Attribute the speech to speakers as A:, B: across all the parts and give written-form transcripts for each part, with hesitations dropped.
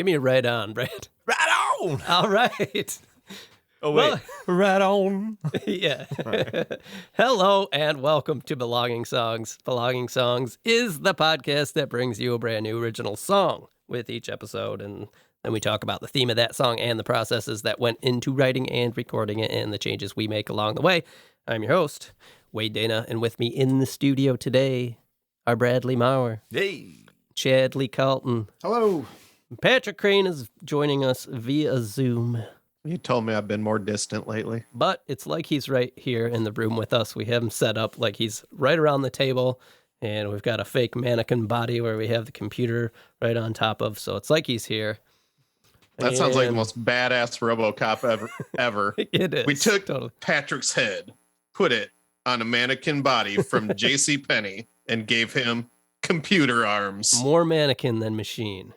A: Give me a right on, Brad.
B: Right on.
A: All right.
B: Oh, wait. Right on.
A: Yeah.
B: Right.
A: Hello and welcome to Belonging Songs. Belonging Songs is the podcast that brings you a brand new original song with each episode. And then we talk about the theme of that song and the processes that went into writing and recording it and the changes we make along the way. I'm your host, Wade Dana, and with me in the studio today are Bradley Maurer.
B: Hey.
A: Chad Lee Carlton.
C: Hello.
A: Patrick Crane is joining us via Zoom.
C: You told me I've been more distant lately.
A: But it's like he's right here in the room with us. We have him set up like he's right around the table, and we've got a fake mannequin body where we have the computer right on top of, so it's like he's here.
C: That sounds like the most badass RoboCop ever.
A: It is.
C: We took
A: totally.
C: Patrick's head, put it on a mannequin body from JCPenney, and gave him computer arms.
A: More mannequin than machine.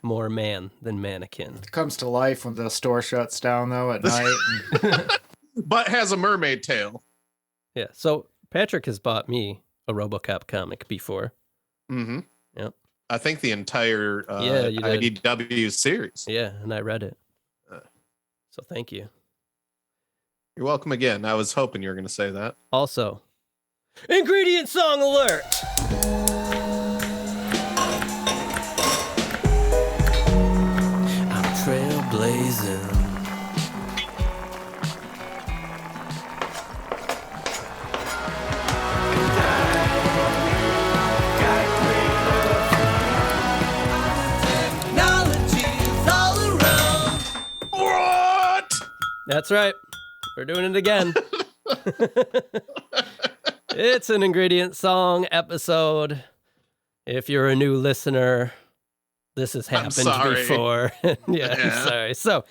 A: More man than mannequin.
D: It comes to life when the store shuts down, though, at night.
C: But has a mermaid tail.
A: Yeah, so Patrick has bought me a RoboCop comic before.
C: Mm-hmm.
A: Yep.
C: I think the entire
A: you did.
C: IDW series.
A: Yeah, and I read it. So thank you.
C: You're welcome again. I was hoping you were going to say that.
A: Also, ingredient song alert! Blazin. Technology's all around.
C: What?
A: That's right. We're doing it again. It's an ingredient song episode. If you're a new listener, this has happened before. Yeah, I'm sorry. So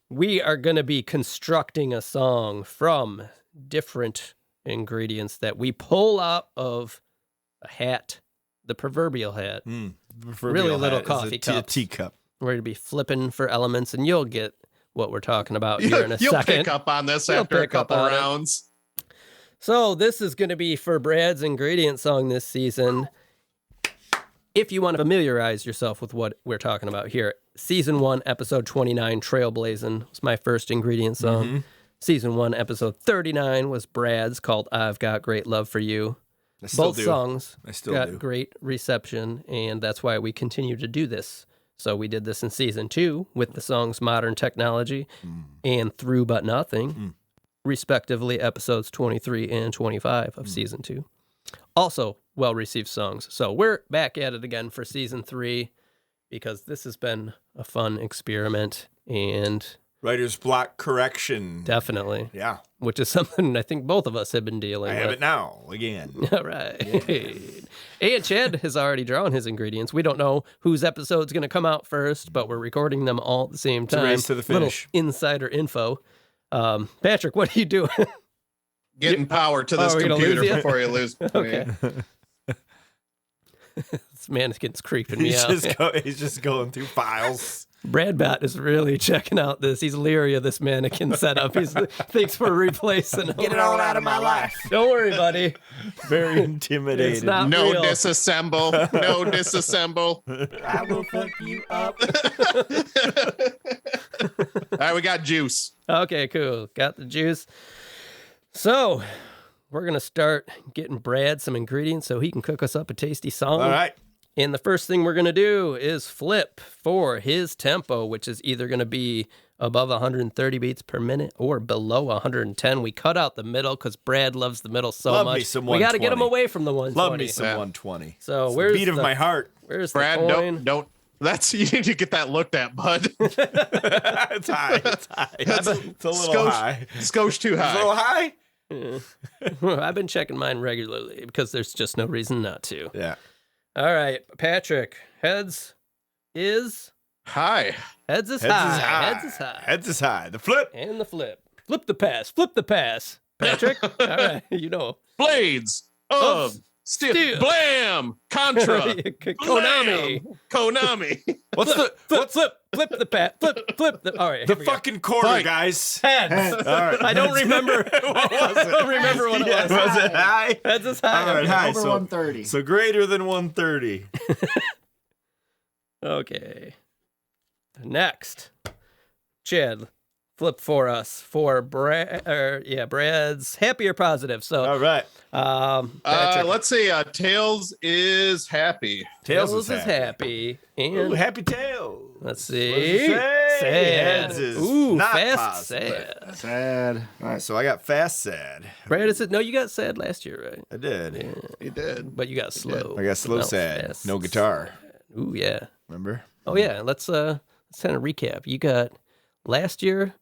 A: we are going to be constructing a song from different ingredients that we pull out of a hat, the proverbial hat. Really little coffee cup.
B: Teacup.
A: We're going to be flipping for elements, and you'll get what we're talking about here in a
C: You'll
A: second.
C: pick up on this after a couple rounds.
A: So this is going to be for Brad's ingredient song this season. If you want to familiarize yourself with what we're talking about here, Season 1, Episode 29, Blazin was my first ingredient song.
B: Mm-hmm.
A: Season 1, Episode 39 was Brad's, called I've Got Great Love for You. Both songs got great reception, and that's why we continue to do this. So we did this in Season 2 with the songs Modern Technology and Through But Nothing, respectively Episodes 23 and 25 of Season 2. Also, well-received songs. So we're back at it again for Season 3 because this has been a fun experiment and...
B: Writer's block correction.
A: Definitely.
B: Yeah.
A: Which is something I think both of us have been dealing with.
B: I have it now, again.
A: All right. Yeah. And Chad has already drawn his ingredients. We don't know whose episode's going to come out first, but we're recording them all at the same time.
B: It's a race to the finish.
A: Little insider info. Patrick, what are you doing?
C: Getting power to this computer before you lose.
A: Okay. This mannequin's creeping me out.
B: He's just going through files.
A: Bradbat is really checking out this. He's leery of this mannequin setup. He thinks we're replacing him.
B: Get it all out of my life.
A: Don't worry, buddy.
B: Very intimidated.
A: It's not
C: No
A: real.
C: Disassemble. No disassemble.
B: I will fuck you up.
C: All right, we got juice.
A: Okay, cool. Got the juice. So we're going to start getting Brad some ingredients so he can cook us up a tasty song.
B: All right.
A: And the first thing we're going to do is flip for his tempo, which is either going to be above 130 beats per minute or below 110. We cut out the middle because Brad loves the middle so
B: Love
A: much.
B: me some
A: We got to get
B: 120.
A: him away from the 120.
B: Love me some 120.
A: So
B: It's
A: where's
B: the beat of my heart.
A: Where's
C: Brad,
A: the coin?
C: don't. That's you need to get that looked at, bud.
B: It's high. It's high. It's a little high.
C: Skosh too
B: It's a
C: high.
B: little high?
A: I've been checking mine regularly because there's just no reason not to.
B: Yeah.
A: All right, Patrick. Heads is
C: High.
A: Heads is
B: Heads
A: high.
B: is high.
A: Heads is high.
B: Heads is high. The flip.
A: And the flip. Flip the pass. Flip the pass. Patrick. All right, you know.
C: Blades of steel. Blam. Contra.
A: Konami.
C: Konami.
B: What's the
A: Flip the pass. Flip the. All right.
B: the
A: here we go.
B: fucking quarter,
C: Fight.
B: guys?
A: Heads.
B: All right.
A: I don't remember.
B: What was
A: I don't remember what it was.
B: Was it high?
A: Heads is high.
B: All right, high.
D: Over
B: So
D: 130.
B: So greater than 130.
A: Okay. Next, Chad, flip for us for Brad's happy or positive. So,
B: all right.
C: Let's see. Tails is happy.
A: Tails is happy. And
B: Ooh, happy Tails.
A: let's see. Sad.
B: Ooh, not
A: fast
B: positive.
A: sad.
D: Sad.
B: All right, so I got fast sad.
A: Brad, is it? No, you got sad last year, right?
B: I did.
A: Yeah.
C: He did.
A: But you got slow.
B: I got slow
A: Now
B: sad.
A: fast
B: No guitar.
A: sad. Ooh, yeah.
B: Remember?
A: Oh, yeah. Let's kind of recap. You got last year.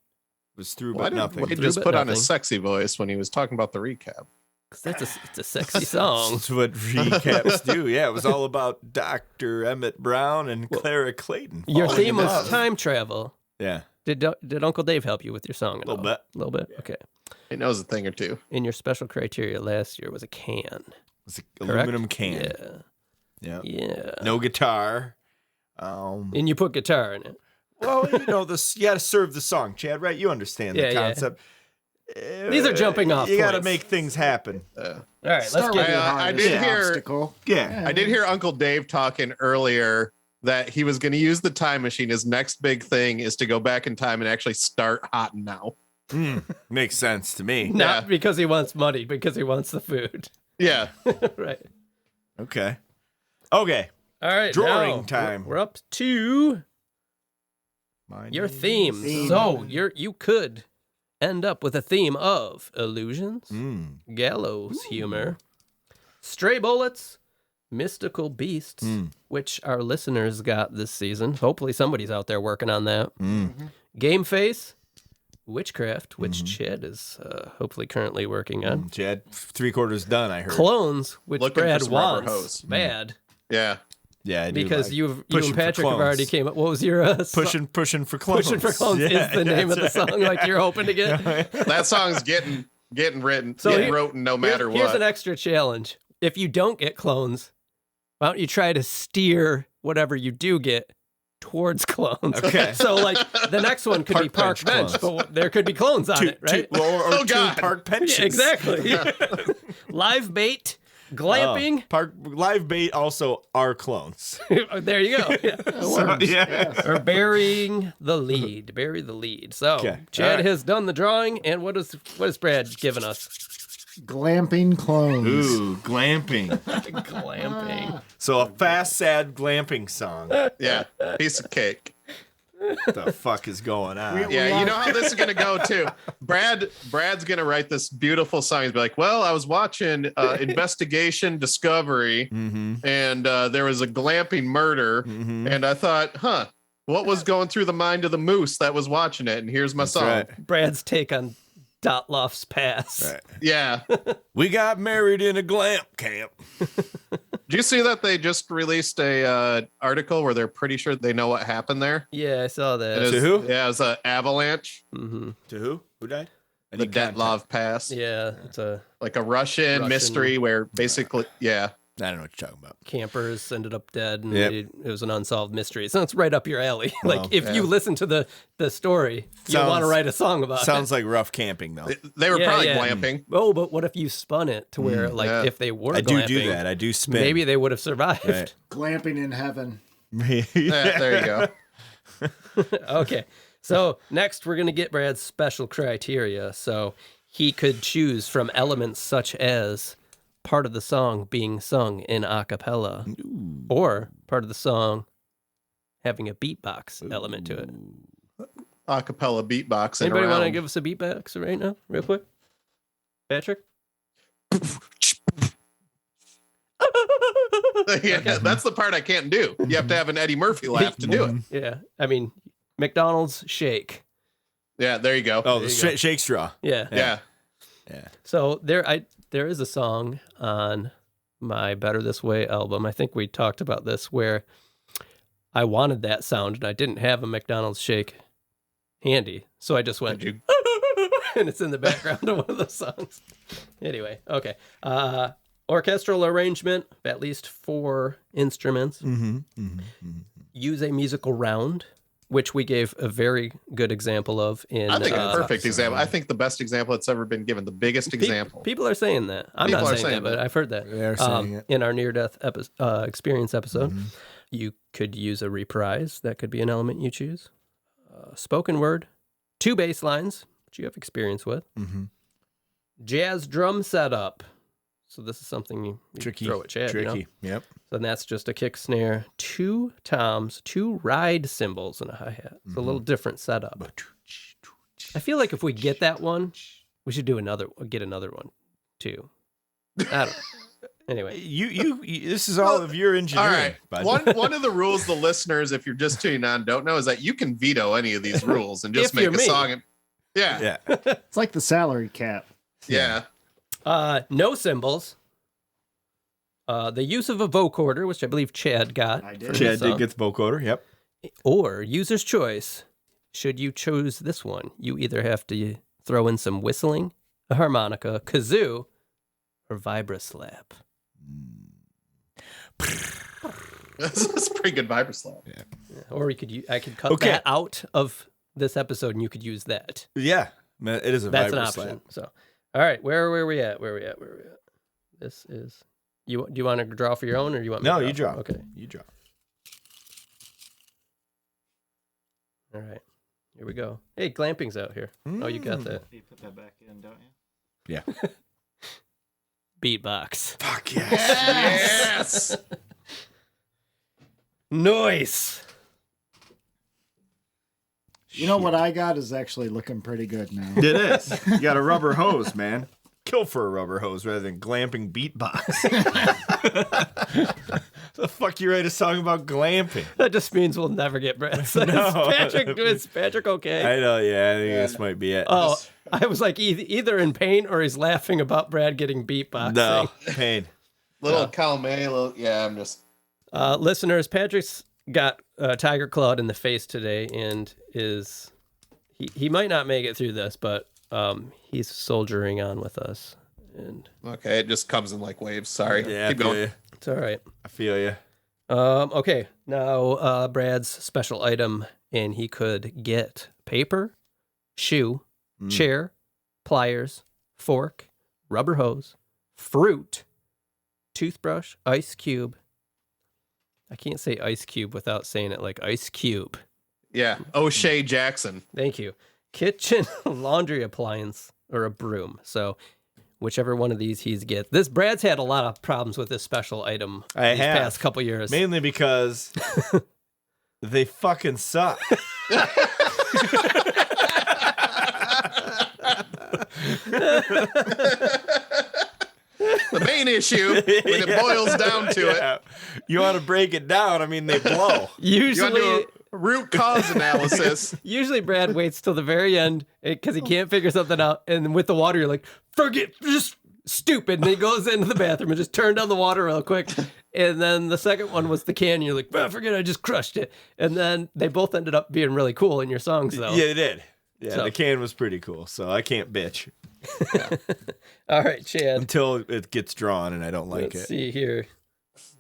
B: Was through
C: Why
B: but
C: did
B: nothing.
C: Wade
A: Through
C: just
A: but
C: put on
A: nothing.
C: a sexy voice when he was talking about the recap?
A: 'Cause it's a sexy song.
B: That's what recaps do. Yeah, it was all about Dr. Emmett Brown and Clara Clayton.
A: Your
B: falling
A: theme
B: in
A: was
B: love.
A: time travel.
B: Yeah.
A: Did Uncle Dave help you with your song at all?
B: Little bit.
A: A little bit? Okay.
C: He knows a thing or two.
A: And your special criteria last year was a can.
B: It was an
A: Correct?
B: aluminum can.
A: Yeah.
B: Yeah.
A: Yeah.
B: No guitar.
A: And you put guitar in it.
B: Well, you know this. You got to serve the song, Chad. Right? You understand
A: Yeah,
B: the
A: yeah.
B: concept.
A: These are jumping off
B: You got to
A: points.
B: make things happen.
A: All right, let's
D: Start
A: get
D: with your
C: I
D: hardest
C: did hear-
D: obstacle.
B: Yeah.
C: I did hear Uncle Dave talking earlier that he was going to use the time machine. His next big thing is to go back in time and actually start Hot Now.
B: Makes sense to me.
A: not
C: Yeah.
A: because he wants money, because he wants the food.
C: Yeah.
A: Right.
B: Okay. Okay.
A: All right.
B: Drawing
A: now,
B: time.
A: We're up to your theme.
D: Theme.
A: So you could end up with a theme of illusions, gallows humor, stray bullets, mystical beasts, which our listeners got this season. Hopefully somebody's out there working on that. Game face, witchcraft, which Chad is hopefully currently working on.
B: Chad, 3/4 done, I heard.
A: Clones, which
C: Looking for
A: Brad
C: some rubber
A: wants
C: hose.
A: bad.
C: Yeah.
B: Yeah, I do
A: Because
B: like
A: you
B: pushing
A: and
B: for
A: Patrick have
B: clones.
A: already came up. What was your
B: Pushing for clones.
A: Pushing for Clones
B: Yeah,
A: is the name of the
B: that's
A: song, like you're hoping to get.
C: That song's getting written.
A: So
C: Getting
A: here-
C: written no matter
A: Here's
C: what.
A: an extra challenge. If you don't get clones, why don't you try to steer whatever you do get towards clones?
B: Okay.
A: So, like, the next one could be
B: Park
A: park
B: bench
A: bench,
B: clones.
A: but there could be clones on it, right?
B: Or
C: Oh,
B: two
C: God.
B: park benches.
A: Yeah, exactly. Live bait, glamping.
B: Park live bait also are clones.
A: There you go. Yeah.
B: So, yeah.
A: Or burying the lead. Bury the lead. So,
B: Okay.
A: Chad
B: All right.
A: has done the drawing, and what is Brad giving us?
D: Glamping clones.
B: Ooh, glamping.
A: Glamping.
B: So a fast, sad glamping song.
C: Yeah. Piece of cake.
B: What the fuck is going on?
C: Yeah, you know how this is gonna go too. Brad's gonna write this beautiful song. He's be like, "Well, I was watching Investigation Discovery, and there was a glamping murder, and I thought, what was going through the mind of the moose that was watching it? And here's my song.
B: right.
A: Brad's take on Dotloff's pass.
B: Right.
C: Yeah.
B: We got married in a glamp camp.
C: Do you see that they just released a article where they're pretty sure they know what happened there?
A: Yeah, I saw
C: It
A: that.
C: is-
B: To who?
C: Yeah, it was an avalanche.
A: Mm-hmm.
B: To who? Who died? I
C: The
B: need context.
C: Detlov Pass.
A: Yeah, it's a
C: Like a Russian mystery where basically, yeah.
B: I don't know what you're talking about.
A: campers ended up dead, and
B: Yep.
A: it was an unsolved mystery. So it's right up your alley.
B: Well,
A: Like if you listen to the story, you
B: Sounds-
A: want to write a song about it.
B: Sounds like rough camping, though.
C: They were
A: Yeah,
C: probably
A: yeah.
C: glamping.
A: Oh, but what if you spun it to where, like,
C: yeah.
A: if they were
B: I
A: glamping,
B: do that. I do spin.
A: maybe they would have survived.
B: Right.
D: Glamping in heaven.
C: Yeah, there you go.
A: Okay. So next, we're gonna get Brad's special criteria. So he could choose from elements such as part of the song being sung in a cappella, or part of the song having a beatbox element to it.
C: Acapella beatboxing.
A: Anybody want to
C: around.
A: give us a beatbox right now, real quick? Patrick?
C: Yeah, that's the part I can't do. You have to have an Eddie Murphy laugh to do it.
A: Yeah. I mean, McDonald's shake.
C: Yeah, there you go.
B: Oh,
A: There
B: the
A: you go.
B: shake straw.
A: Yeah.
C: Yeah.
B: Yeah.
A: So there is a song on my Better This Way album. I think we talked about this, where I wanted that sound and I didn't have a McDonald's shake handy. So I just went,
C: Did you-
A: and it's in the background of one of the songs. Anyway, okay. Orchestral arrangement of at least 4 instruments. Use a musical round, which we gave a very good example of in.
C: I think a perfect example. I think the best example that's ever been given. The biggest example.
A: People are saying that. I'm
C: People
A: not
C: are
A: saying
C: saying
A: that, but
C: that.
A: I've heard that.
B: They're saying it.
A: In our near-death experience episode. You could use a reprise. That could be an element you choose. Spoken word, 2 bass lines, which you have experience with.
B: Mm-hmm.
A: Jazz drum setup. So this is something you
B: Tricky.
A: throw at Chad.
B: Tricky. Yep.
A: So then that's just a kick snare, 2 toms, 2 ride cymbals, and a hi-hat. It's a little different setup. I feel like if we get that one, we should get another one too. I don't. Anyway,
B: you this is all of your engineering.
C: All right. One of the rules the listeners, if you're just tuning on, don't know is that you can veto any of these rules and just make a song. Yeah.
D: It's like the salary cap.
C: Yeah.
A: No cymbals. The use of a vocoder, which I believe Chad got.
D: I did.
B: Chad did get the vocoder. Yep.
A: Or user's choice. Should you choose this one, you either have to throw in some whistling, a harmonica, kazoo, or vibra-slap.
C: That's a pretty good vibra slap.
B: Yeah.
A: Or I could cut that out of this episode, and you could use that.
B: Yeah. It is a
A: That's an
B: vibra
A: option.
B: slap.
A: So, all right, where are we at? This is. Do you want to draw for your own, or do you want me
B: No,
A: to
B: you draw.
A: Okay.
B: You draw.
A: All right. Here we go. Hey, glamping's out here. Oh, you got that.
E: You put that back in, don't you?
B: Yeah.
A: Beatbox.
B: Fuck yes.
C: Yes.
A: Nice.
D: You know what I got is actually looking pretty good now.
B: It is. You got a rubber hose, man. Kill for a rubber hose rather than glamping beatbox. The fuck you write a song about glamping?
A: That just means we'll never get Brad. So
B: No.
A: Is Patrick okay?
B: I know, yeah. I think this might be it.
A: Oh, I was like either in pain or he's laughing about Brad getting beatboxing.
B: No, pain.
C: Little column A, I'm just.
A: Listeners, Patrick's got tiger clawed in the face today and he might not make it through this, but he's soldiering on with us. And
C: Okay, it just comes in like waves. Sorry.
B: Yeah,
C: Keep going.
B: You.
A: it's all right.
B: I feel you.
A: Okay, now Brad's special item, and he could get paper, shoe, chair, pliers, fork, rubber hose, fruit, toothbrush, ice cube. I can't say ice cube without saying it like ice cube.
C: Yeah. O'Shea Jackson.
A: Thank you. Kitchen laundry appliance or a broom. So whichever one of these he's get. This Brad's had a lot of problems with this special item these past couple years.
B: Mainly because they fucking suck.
C: The main issue, when it boils down to it.
B: You want to break it down? I mean, they blow.
C: You want to
A: Usually,
C: do a root cause analysis.
A: usually Brad waits till the very end because he can't figure something out. And with the water, you're like, forget, just stupid. And he goes into the bathroom and just turn down the water real quick. And then the second one was the can. You're like, forget it, I just crushed it. And then they both ended up being really cool in your songs, though.
B: Yeah, they did. Yeah,
A: So-
B: the can was pretty cool, so I can't bitch.
A: All right, Chad.
B: Until it gets drawn and I don't like
A: Let's
B: it.
A: see here.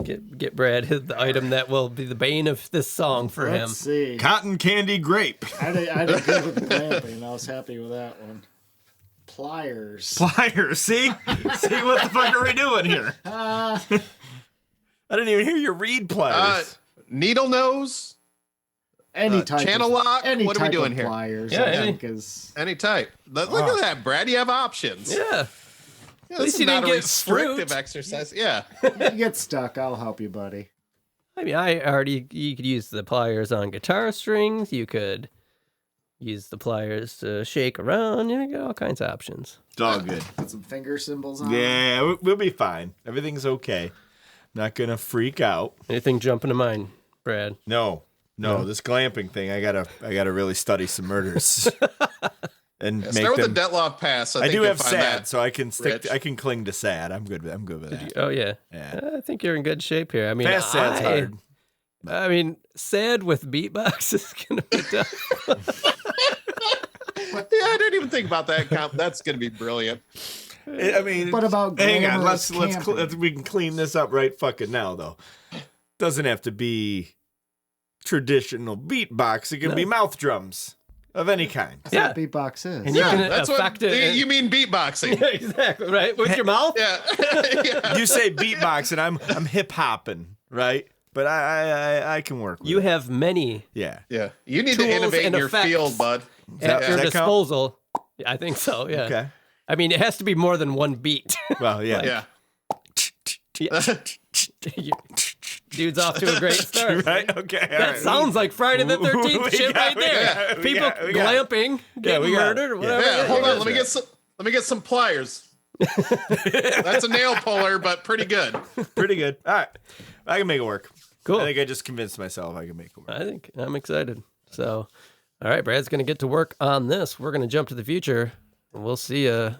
A: Get Brad the item that will be the bane of this song for him.
D: Let's see.
B: Cotton candy grape.
D: I did good with the glamping. I was happy with that one. Pliers.
B: Pliers, see? See what the fuck are we doing here? I didn't even hear you read pliers.
C: Needle nose.
D: Any type
C: channel
D: of,
C: lock?
D: Any
C: What are we
D: type
C: doing
D: of
C: here?
D: pliers,
A: Yeah,
D: I
A: any-
D: think is.
C: Any type. Look at that, Brad. You have options.
A: Yeah.
C: Yeah,
A: least
C: this is
A: you
C: not
A: didn't
C: a
A: get
C: restrictive
A: fruit.
C: exercise. Yeah.
D: You get stuck, I'll help you, buddy.
A: I mean, you could use the pliers on guitar strings. You could use the pliers to shake around. You got all kinds of options.
B: It's all good.
D: Put some finger symbols on.
B: Yeah, we'll be fine. Everything's okay. Not gonna freak out.
A: Anything jumping to mind, Brad?
B: No, this glamping thing. I gotta really study some murders and make
C: Start with
B: them.
C: the Detloff pass. I
B: I
C: think
B: do
C: you'll
B: have
C: find
B: sad,
C: that.
B: so I can stick.
C: Rich.
B: I can cling to sad. I'm good. I'm good with that.
A: Oh yeah.
B: Yeah.
A: I think you're in good shape here. I mean,
B: Fast sad's hard.
A: I mean, sad with beatbox is gonna be tough.
C: Yeah, I didn't even think about that. That's going to be brilliant.
B: I mean,
D: What about
B: hang on?
D: glamorous
B: Let's we can clean this up right fucking now though. Doesn't have to be traditional beatbox. It can be mouth drums of any kind.
D: That's
A: Yeah.
D: what beatbox is.
A: And you can
C: That's
A: affect
C: what
A: it.
C: you mean beatboxing.
A: Yeah, exactly right with your mouth.
C: Yeah. Yeah.
B: You say beatbox, and I'm hip hopping, right? but I can work with
A: You
B: it.
A: have many.
B: Yeah.
C: You need to
A: Tools
C: innovate in
A: and
C: your
A: effects
C: field, bud.
A: At your
B: that count?
A: disposal. I think so, yeah.
B: Okay.
A: I mean, it has to be more than one beat.
B: Well, yeah.
A: Dude's off to a great start.
B: Right? Okay.
A: That sounds like Friday the 13th shit right there. People glamping, getting murdered, or whatever.
C: Yeah, hold on. Let me get some pliers. That's a nail puller, but pretty good.
B: Pretty good. All right. I can make it work.
A: Cool.
B: I think I just convinced myself I can make it work.
A: I think I'm excited. So, all right, Brad's going to get to work on this. We're going to jump to the future, and we'll see you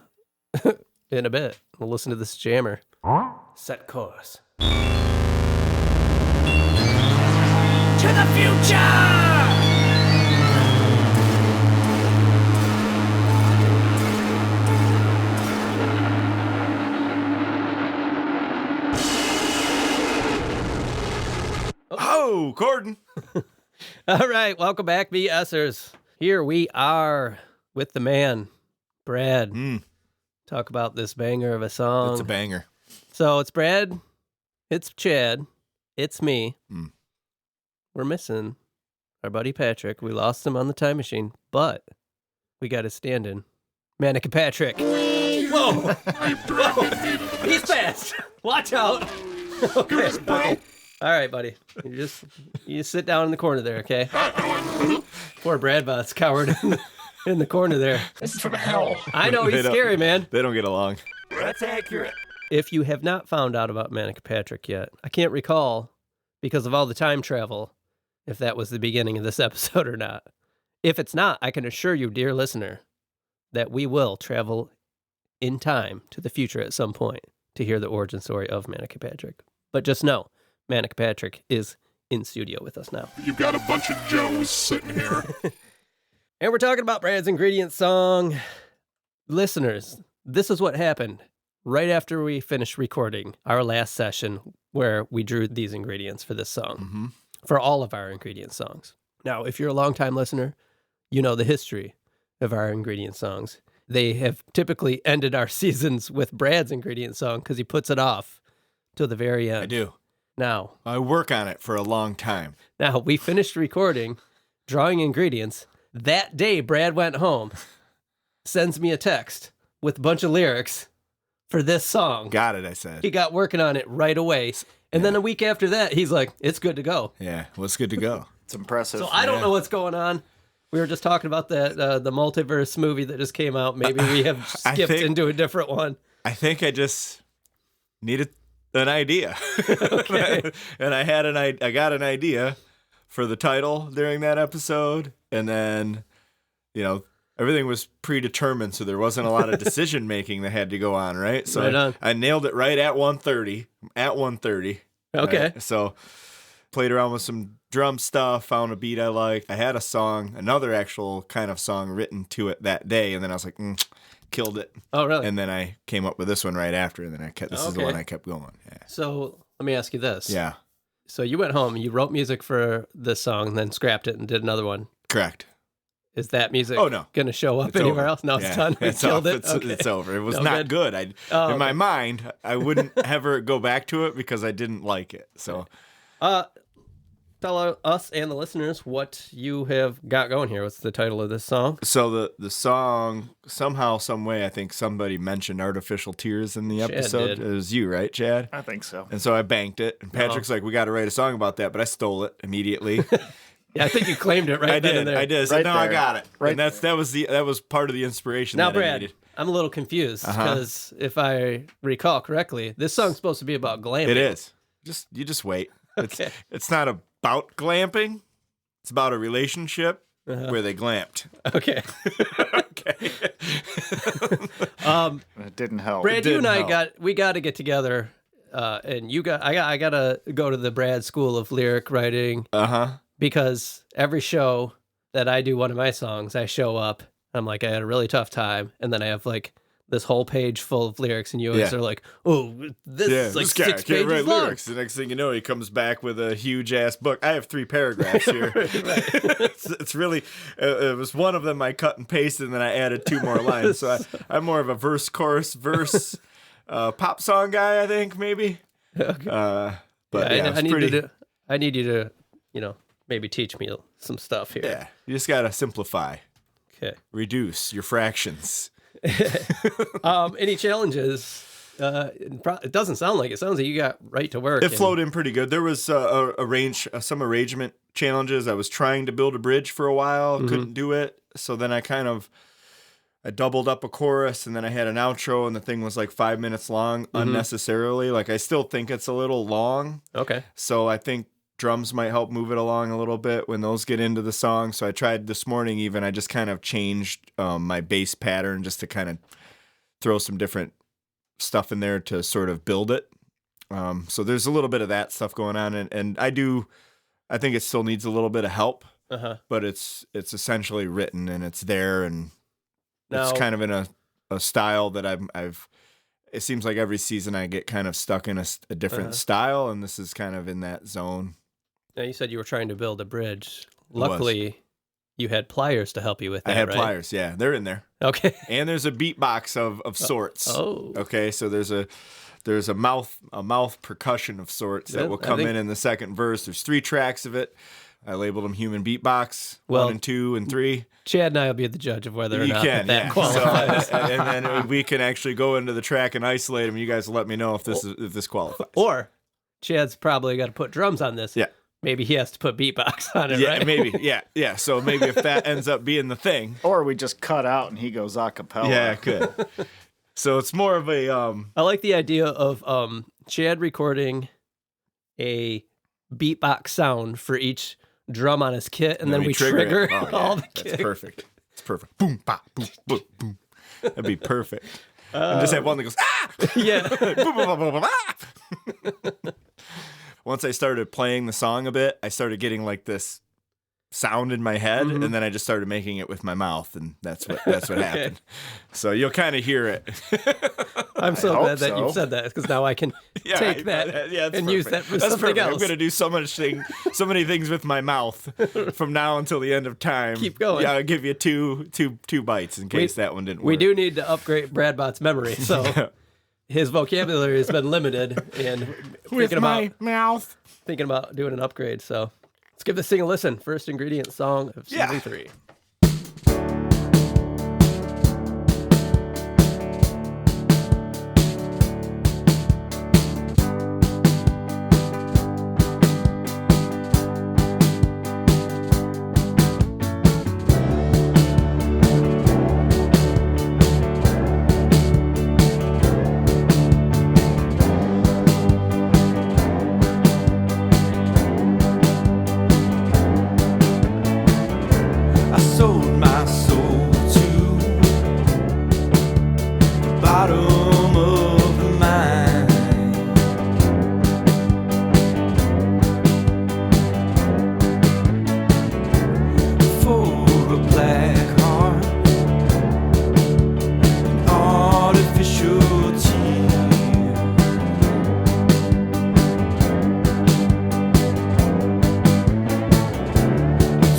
A: in a bit. We'll listen to this jammer. Set course. To the future!
B: Oh, Gordon.
A: All right, welcome back, BSers. Here we are with the man, Brad. Talk about this banger of a song.
B: It's a banger.
A: So it's Brad, it's Chad, it's me. We're missing our buddy Patrick. We lost him on the time machine, but we got his stand-in, Mannequin Patrick. Whoa! Whoa! He's fast. Watch out. Okay. All right, buddy. You just sit down in the corner there, okay? Poor Bradbot's cowered in the corner there.
D: This is from hell.
A: I know he's scary, man.
B: They don't get along.
A: That's accurate. If you have not found out about Mannequin Patrick yet, I can't recall, because of all the time travel, if that was the beginning of this episode or not. If it's not, I can assure you, dear listener, that we will travel in time to the future at some point to hear the origin story of Mannequin Patrick. But just know, Mannequin Patrick is in studio with us now.
E: You've got a bunch of Joes sitting here.
A: And we're talking about Brad's ingredient song. Listeners, this is what happened right after we finished recording our last session where we drew these ingredients for this song, for all of our ingredient songs. Now, if you're a longtime listener, you know the history of our ingredient songs. They have typically ended our seasons with Brad's ingredient song because he puts it off till the very end.
B: I do.
A: Now,
B: I work on it for a long time.
A: Now, we finished recording, drawing ingredients. That day, Brad went home, sends me a text with a bunch of lyrics for this song.
B: Got it, I said.
A: He got working on it right away. And then a week after that, he's like, it's good to go.
B: Yeah, well, it's good to go.
D: It's impressive.
A: So I don't know what's going on. We were just talking about that the multiverse movie that just came out. Maybe we have skipped into a different one.
B: I think I just needed an idea.
A: Okay.
B: And I got an idea for the title during that episode. And then, everything was predetermined, so there wasn't a lot of decision making that had to go on, right? So
A: right on.
B: I nailed it right at 1:30. At 1:30.
A: Okay.
B: Right? So played around with some drum stuff, found a beat I liked. I had a song, another actual kind of song written to it that day, and then I was like, killed it.
A: Oh, really?
B: And then I came up with this one right after, and then this is the one I kept going. Yeah.
A: So let me ask you this.
B: Yeah.
A: So you went home, you wrote music for this song, and then scrapped it and did another one.
B: Correct.
A: Is that music
B: going
A: to show up
B: It's
A: anywhere
B: over.
A: else? No, it's
B: Yeah,
A: done. We
B: it's
A: killed
B: off.
A: it.
B: It's over. It was
A: No
B: not good. In
A: okay.
B: my mind, I wouldn't ever go back to it because I didn't like it. So,
A: tell us and the listeners what you have got going here. What's the title of this song?
B: So the song, somehow, some way, I think somebody mentioned artificial tears in the
A: Chad
B: episode.
A: did.
B: It was you, right, Chad?
D: I think so.
B: And so I banked it. And Patrick's like, we got to write a song about that, but I stole it immediately.
A: Yeah, I think you claimed it right
B: I
A: then
B: did.
A: and there.
B: I did. So
D: Right
B: no, I
D: there.
B: got it.
D: Right
B: And that was part of the inspiration
A: Now,
B: that I
A: Brad,
B: needed.
A: I'm a little confused because if I recall correctly, this song's supposed to be about glamping.
B: It is. You just wait.
A: Okay.
B: It's not about glamping. It's about a relationship where they glamped.
A: Okay.
B: Okay.
D: It didn't help.
A: Brad, you and I
B: help.
A: we got to get together, and I got to go to the Brad School of Lyric Writing. Because every show that I do one of my songs, I show up, I'm like, I had a really tough time, and then I have like this whole page full of lyrics, and you always are like, oh, this is like
B: this guy
A: 6
B: can't
A: pages
B: write
A: long.
B: lyrics. The next thing you know, he comes back with a huge ass book. I have 3 paragraphs here. It's really, it was one of them I cut and pasted, and then I added 2 more lines. So I'm more of a verse, chorus, verse, pop song guy, I think maybe.
A: Okay.
B: But
A: I need
B: pretty...
A: to do. I need you to, maybe teach me some stuff here.
B: Yeah, you just got to simplify.
A: Okay.
B: Reduce your fractions.
A: Any challenges? It doesn't sound like it. Sounds like you got right to work.
B: It flowed in pretty good. There was some arrangement challenges. I was trying to build a bridge for a while, couldn't do it. So then I doubled up a chorus, and then I had an outro, and the thing was like 5 minutes long unnecessarily. Like I still think it's a little long.
A: Okay.
B: So I think drums might help move it along a little bit when those get into the song. So I tried this morning even. I just kind of changed my bass pattern just to kind of throw some different stuff in there to sort of build it. So there's a little bit of that stuff going on, and I think it still needs a little bit of help, but it's essentially written and it's there, and it's kind of in a style that it seems like every season I get kind of stuck in a different style, and this is kind of in that zone.
A: Now you said you were trying to build a bridge. Luckily, you had pliers to help you with that,
B: I had
A: right?
B: pliers, yeah. They're in there.
A: Okay.
B: And there's a beatbox of sorts.
A: Oh.
B: Okay, so there's a mouth percussion of sorts that will come in the second verse. There's 3 tracks of it. I labeled them human beatbox, 1 and 2 and 3.
A: Chad and I will be the judge of whether or not that qualifies.
B: So, and then we can actually go into the track and isolate them. You guys will let me know if this qualifies.
A: Or Chad's probably got to put drums on this.
B: Yeah.
A: Maybe he has to put beatbox on it,
B: yeah,
A: right?
B: Maybe. Yeah. So maybe if that ends up being the thing.
D: Or we just cut out and he goes a cappella.
B: Yeah, it could. So it's more of a...
A: I like the idea of Chad recording a beatbox sound for each drum on his kit, and then we trigger all the kits.
B: That's perfect. It's perfect. Boom, bop, boom, boom, boom. That'd be perfect. And just have one that goes, ah!
A: Yeah.
B: Boom, boom, boom, boom, ah! Once I started playing the song a bit, I started getting like this sound in my head, and then I just started making it with my mouth, and that's what happened. So you'll kind of hear it.
A: I'm so glad that you said that, because now I can take that and use that for something else.
B: I'm going to do so many things with my mouth from now until the end of time.
A: Keep going.
B: Yeah, I'll give you two bites in case that one didn't work.
A: We do need to upgrade Bradbot's memory, so his vocabulary has been limited, and thinking about doing an upgrade. So let's give this thing a listen. First ingredient song of season 3.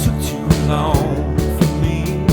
F: Took too long for me.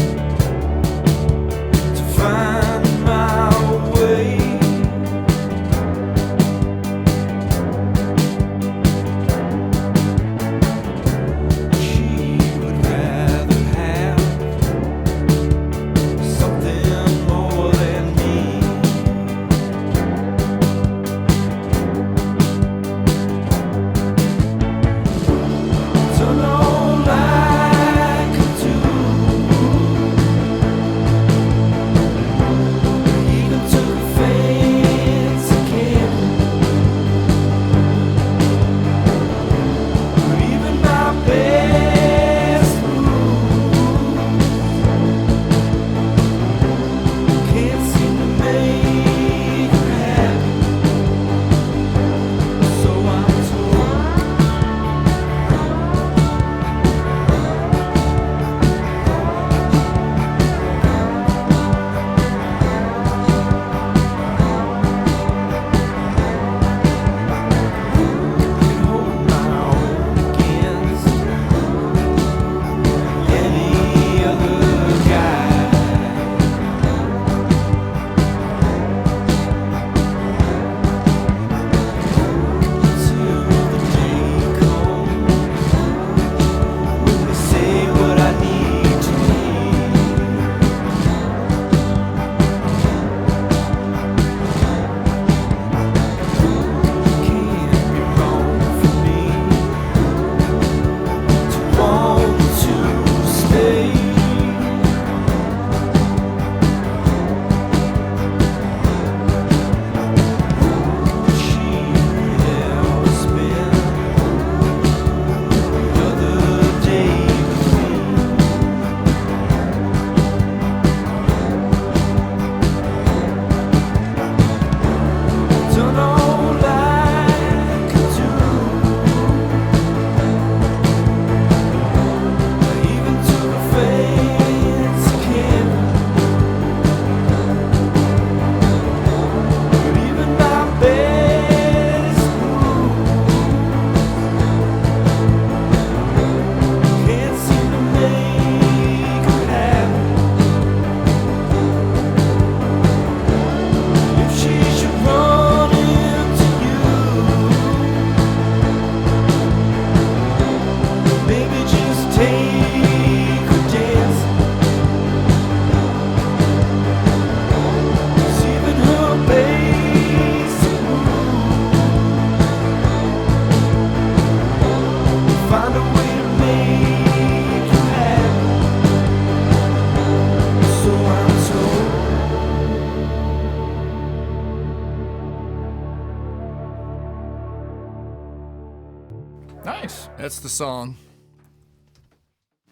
B: That's the song.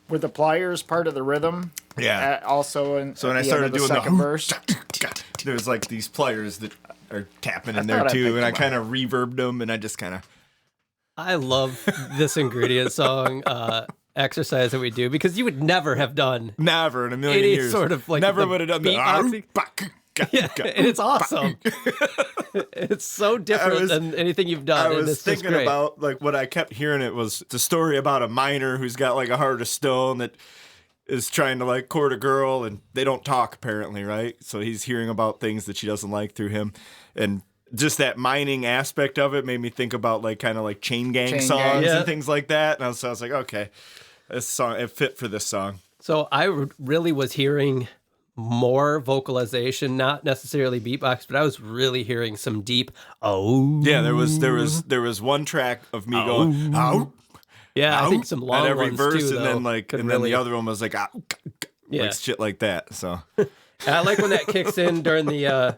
D: With the pliers part of the rhythm.
B: Yeah.
D: Also in
B: so when I started doing the
D: second verse,
B: there's like these pliers that are tapping in there too, and I kind of reverbed them, and I just kind of.
A: I love this ingredient song exercise that we do because you would never have done
B: never in a million
A: any
B: years.
A: sort of like
B: never would have done
A: beatboxing.
B: that.
A: Yeah, and it's awesome. It's so different than anything you've done.
B: I was thinking about like what I kept hearing. It was the story about a miner who's got like a heart of stone that is trying to like court a girl, and they don't talk apparently, right? So he's hearing about things that she doesn't like through him, and just that mining aspect of it made me think about like kind of like chain gang songs and things like that. And I was like, okay, this song it fit for this song.
A: So I really was hearing more vocalization, not necessarily beatbox, but I was really hearing some deep
B: Yeah, there was one track of me going
A: yeah, I think some long
B: at every
A: ones
B: verse,
A: too,
B: and then like and then the other one was like like shit like that. So
A: I like when that kicks in during the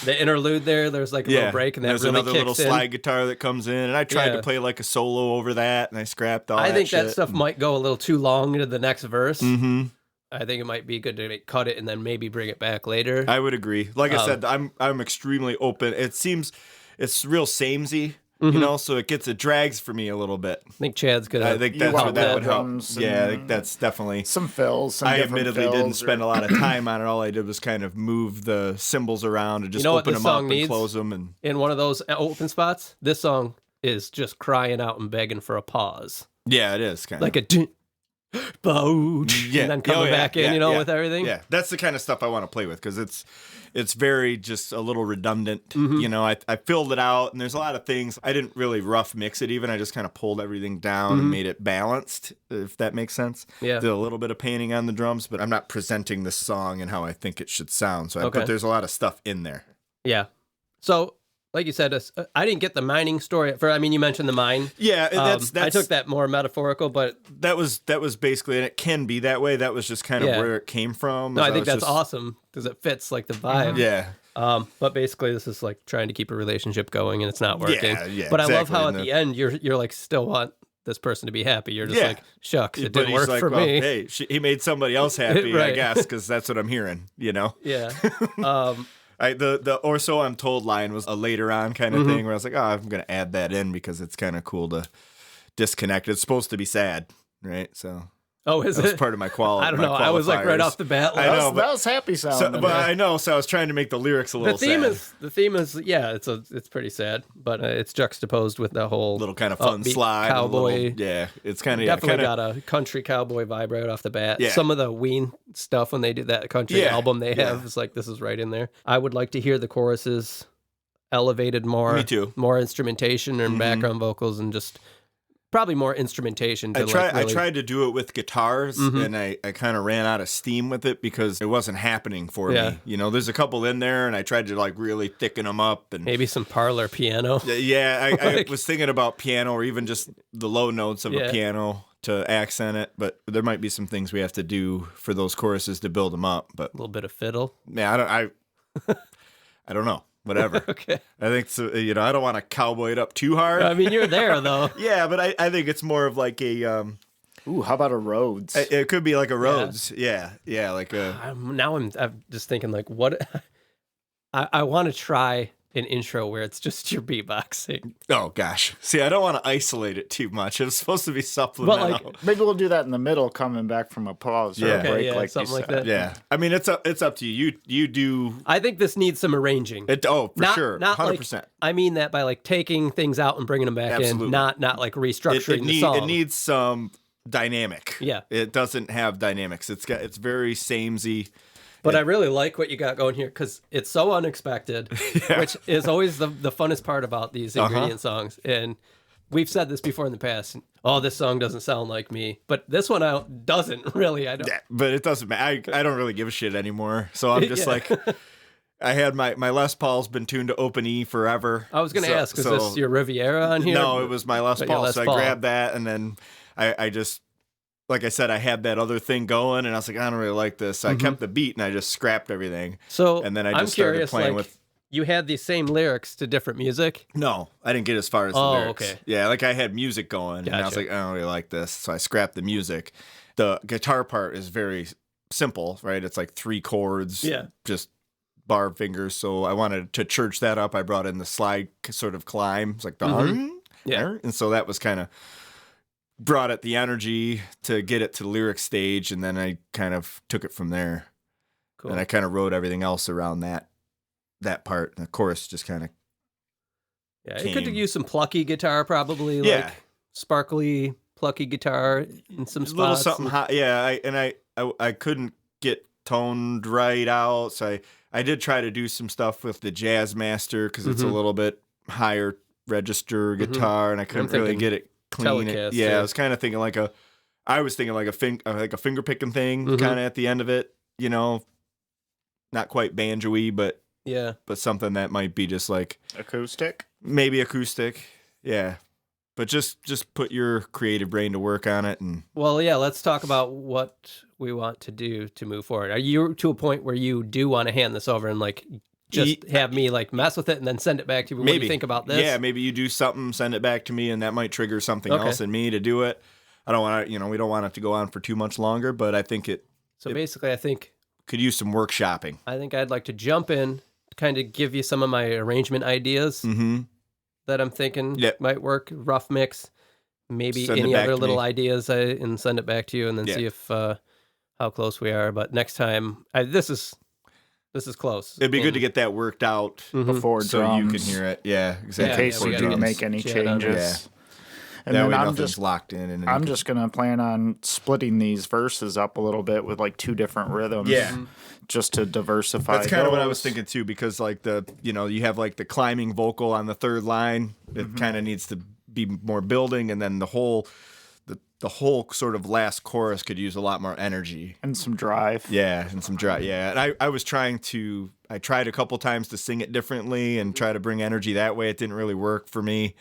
A: interlude there. There's like a little break, and that
B: there's
A: really
B: another
A: kicks
B: little slide guitar that comes in, and I tried to play like a solo over that, and I scrapped all that.
A: I think
B: shit.
A: that stuff might go a little too long into the next verse.
B: Mm-hmm.
A: I think it might be good to cut it and then maybe bring it back later.
B: I would agree. Like I said, I'm extremely open. It seems it's real samey, you know, so it drags for me a little bit.
A: I think Chad's gonna.
B: I think that's what that would help. Yeah, I think that's definitely
D: some fills.
B: I admittedly didn't spend a lot of time on it. All I did was kind of move the cymbals around and just open them up and close them. And
A: in one of those open spots, this song is just crying out and begging for a pause.
B: Yeah, it is kind
A: like
B: of
A: a. And then coming back in, with everything.
B: Yeah, that's the kind of stuff I want to play with because it's very just a little redundant.
A: Mm-hmm.
B: You know, I filled it out, and there's a lot of things. I didn't really rough mix it even. I just kind of pulled everything down and made it balanced, if that makes sense.
A: Yeah.
B: Did a little bit of painting on the drums, but I'm not presenting this song and how I think it should sound. So there's a lot of stuff in there.
A: Yeah. So like you said, I didn't get the mining story. You mentioned the mine.
B: Yeah, that's
A: I took that more metaphorical, but
B: that was basically, and it can be that way. That was just kind of where it came from.
A: No, I think that's awesome because it fits like the vibe.
B: Yeah.
A: But basically, this is like trying to keep a relationship going, and it's not working.
B: Yeah,
A: but I love how at the end you're like still want this person to be happy. You're just like, shucks, it didn't work for me.
B: Hey, he made somebody else happy,
A: right.
B: I guess, because that's what I'm hearing. You know.
A: Yeah.
B: The or so I'm told line was a later on kind of thing where I was like, oh, I'm gonna add that in because it's kind of cool to disconnect. It's supposed to be sad, right? So
A: is
B: that's
A: it
B: part of my quality.
A: I don't know. I was like right off the bat.
B: I know,
D: that was happy sound.
B: But I know, so I was trying to make the lyrics a little.
A: The theme is it's pretty sad, but it's juxtaposed with the whole
B: little kind of fun slide,
A: cowboy.
B: It's kind of
A: definitely got a country cowboy vibe right off the bat.
B: Yeah.
A: Some of the Ween stuff when they did that country album they have is like this is right in there. I would like to hear the choruses elevated more.
B: Me too.
A: More instrumentation and background vocals and just. Probably more instrumentation. I
B: tried to do it with guitars, and I kind of ran out of steam with it because it wasn't happening for me. You know, there's a couple in there, and I tried to like really thicken them up, and
A: maybe some parlor piano.
B: Yeah, I was thinking about piano or even just the low notes of a piano to accent it, but there might be some things we have to do for those choruses to build them up. But
A: a little bit of fiddle.
B: Yeah, I don't know. Whatever.
A: Okay.
B: I think so, I don't want to cowboy it up too hard.
A: I mean, you're there though.
B: Yeah, but I think it's more of like a
D: Ooh, how about a Rhodes?
B: It could be like a Rhodes. Yeah, like a.
A: Now I'm just thinking like what I want to try an intro where it's just your beatboxing.
B: Oh gosh, see, I don't want to isolate it too much. It was supposed to be supplemental.
D: Well, maybe we'll do that in the middle, coming back from a pause or a break, like
A: something like that.
B: Yeah, I mean, it's up to you. You do.
A: I think this needs some arranging.
B: For sure, 100%.
A: Like, I mean that by like taking things out and bringing them back in, not like restructuring the song.
B: It needs some dynamic.
A: Yeah,
B: it doesn't have dynamics. It's very samey.
A: But I really like what you got going here because it's so unexpected, which is always the funnest part about these ingredient songs. And we've said this before in the past. Oh, this song doesn't sound like me. But this one doesn't really. I don't.
B: Yeah, but it doesn't matter. I don't really give a shit anymore. So I'm just like, I had my Les Paul's been tuned to open E forever.
A: I was going to ask, is this your Riviera on here?
B: No, it was my Les Paul. So I grabbed that and then I just... Like I said, I had that other thing going, and I was like, I don't really like this. So I kept the beat, and I just scrapped everything.
A: So
B: and then I just started playing with
A: You had the same lyrics to different music?
B: No, I didn't get as far as the lyrics.
A: Okay.
B: Yeah, like I had music going, and I was like, I don't really like this, so I scrapped the music. The guitar part is very simple, right? It's like 3 chords, just bar fingers. So I wanted to church that up. I brought in the slide sort of climb. It's like the and so that was kind of brought it the energy to get it to the lyric stage, and then I kind of took it from there. Cool. And I kind of wrote everything else around that part, and the chorus just kind of
A: it could use some plucky guitar, probably like sparkly plucky guitar in some spots.
B: A little something hot, I couldn't get toned right out, so I did try to do some stuff with the Jazz Master because it's a little bit higher register guitar, and I couldn't really get it clean.
A: Telecast,
B: I was kind of thinking like a finger picking thing, kind of at the end of it, you know, not quite banjo-y, but something that might be just like
D: acoustic,
B: maybe acoustic, But just put your creative brain to work on it. And
A: let's talk about what we want to do to move forward. Are you to a point where you do want to hand this over and like just have me like mess with it and then send it back to you? What do you think about this?
B: Yeah, maybe you do something, send it back to me, and that might trigger something else in me to do it. I don't want to, we don't want it to go on for too much longer, but I think
A: basically, I think
B: could use some workshopping.
A: I think I'd like to jump in, kind of give you some of my arrangement ideas. That I'm thinking might work, rough mix, maybe
B: send
A: any other little ideas, and send it back to you, and then see if how close we are. But next time, this is close.
B: It'd be good to get that worked out
D: before
B: so
D: drums,
B: you can hear it. Yeah, exactly.
D: In case we do make any changes. And
B: that
D: then
B: way
D: I'm
B: nothing's
D: just
B: locked in. And
D: I'm just gonna plan on splitting these verses up a little bit with like 2 different rhythms. Just to diversify.
B: That's kind of what I was thinking too, because like you have like the climbing vocal on the 3rd line. It kind of needs to be more building, and then the whole sort of last chorus could use a lot more energy
D: and some drive.
B: And some drive. And I tried a couple times to sing it differently and try to bring energy that way. It didn't really work for me.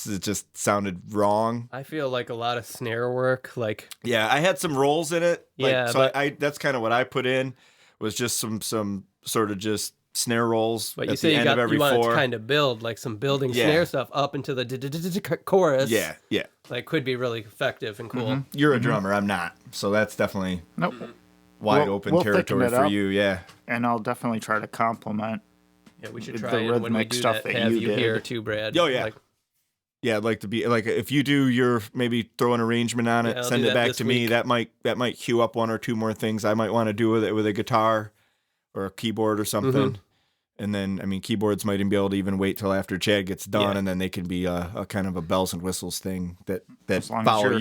B: It just sounded wrong.
A: I feel like a lot of snare work.
B: I had some rolls in it.
A: But
B: I that's kind of what I put in. Was just some sort of just snare rolls.
A: But you say you want to kind of build like some building snare stuff up into the chorus.
B: Yeah.
A: Like could be really effective and cool.
B: You're a drummer, I'm not, so that's definitely wide open territory for you. Yeah,
D: and I'll definitely try to complement.
A: Yeah, we should try
D: the rhythmic stuff that
A: have
D: you did
A: here too, Brad.
B: Oh yeah. I'd like to be like if you do your maybe throw an arrangement on it, send it back to me. That might cue up 1 or 2 more things I might want to do with it, with a guitar or a keyboard or something. And then keyboards might even be able to even wait till after Chad gets done, and then they can be a kind of a bells and whistles thing that follow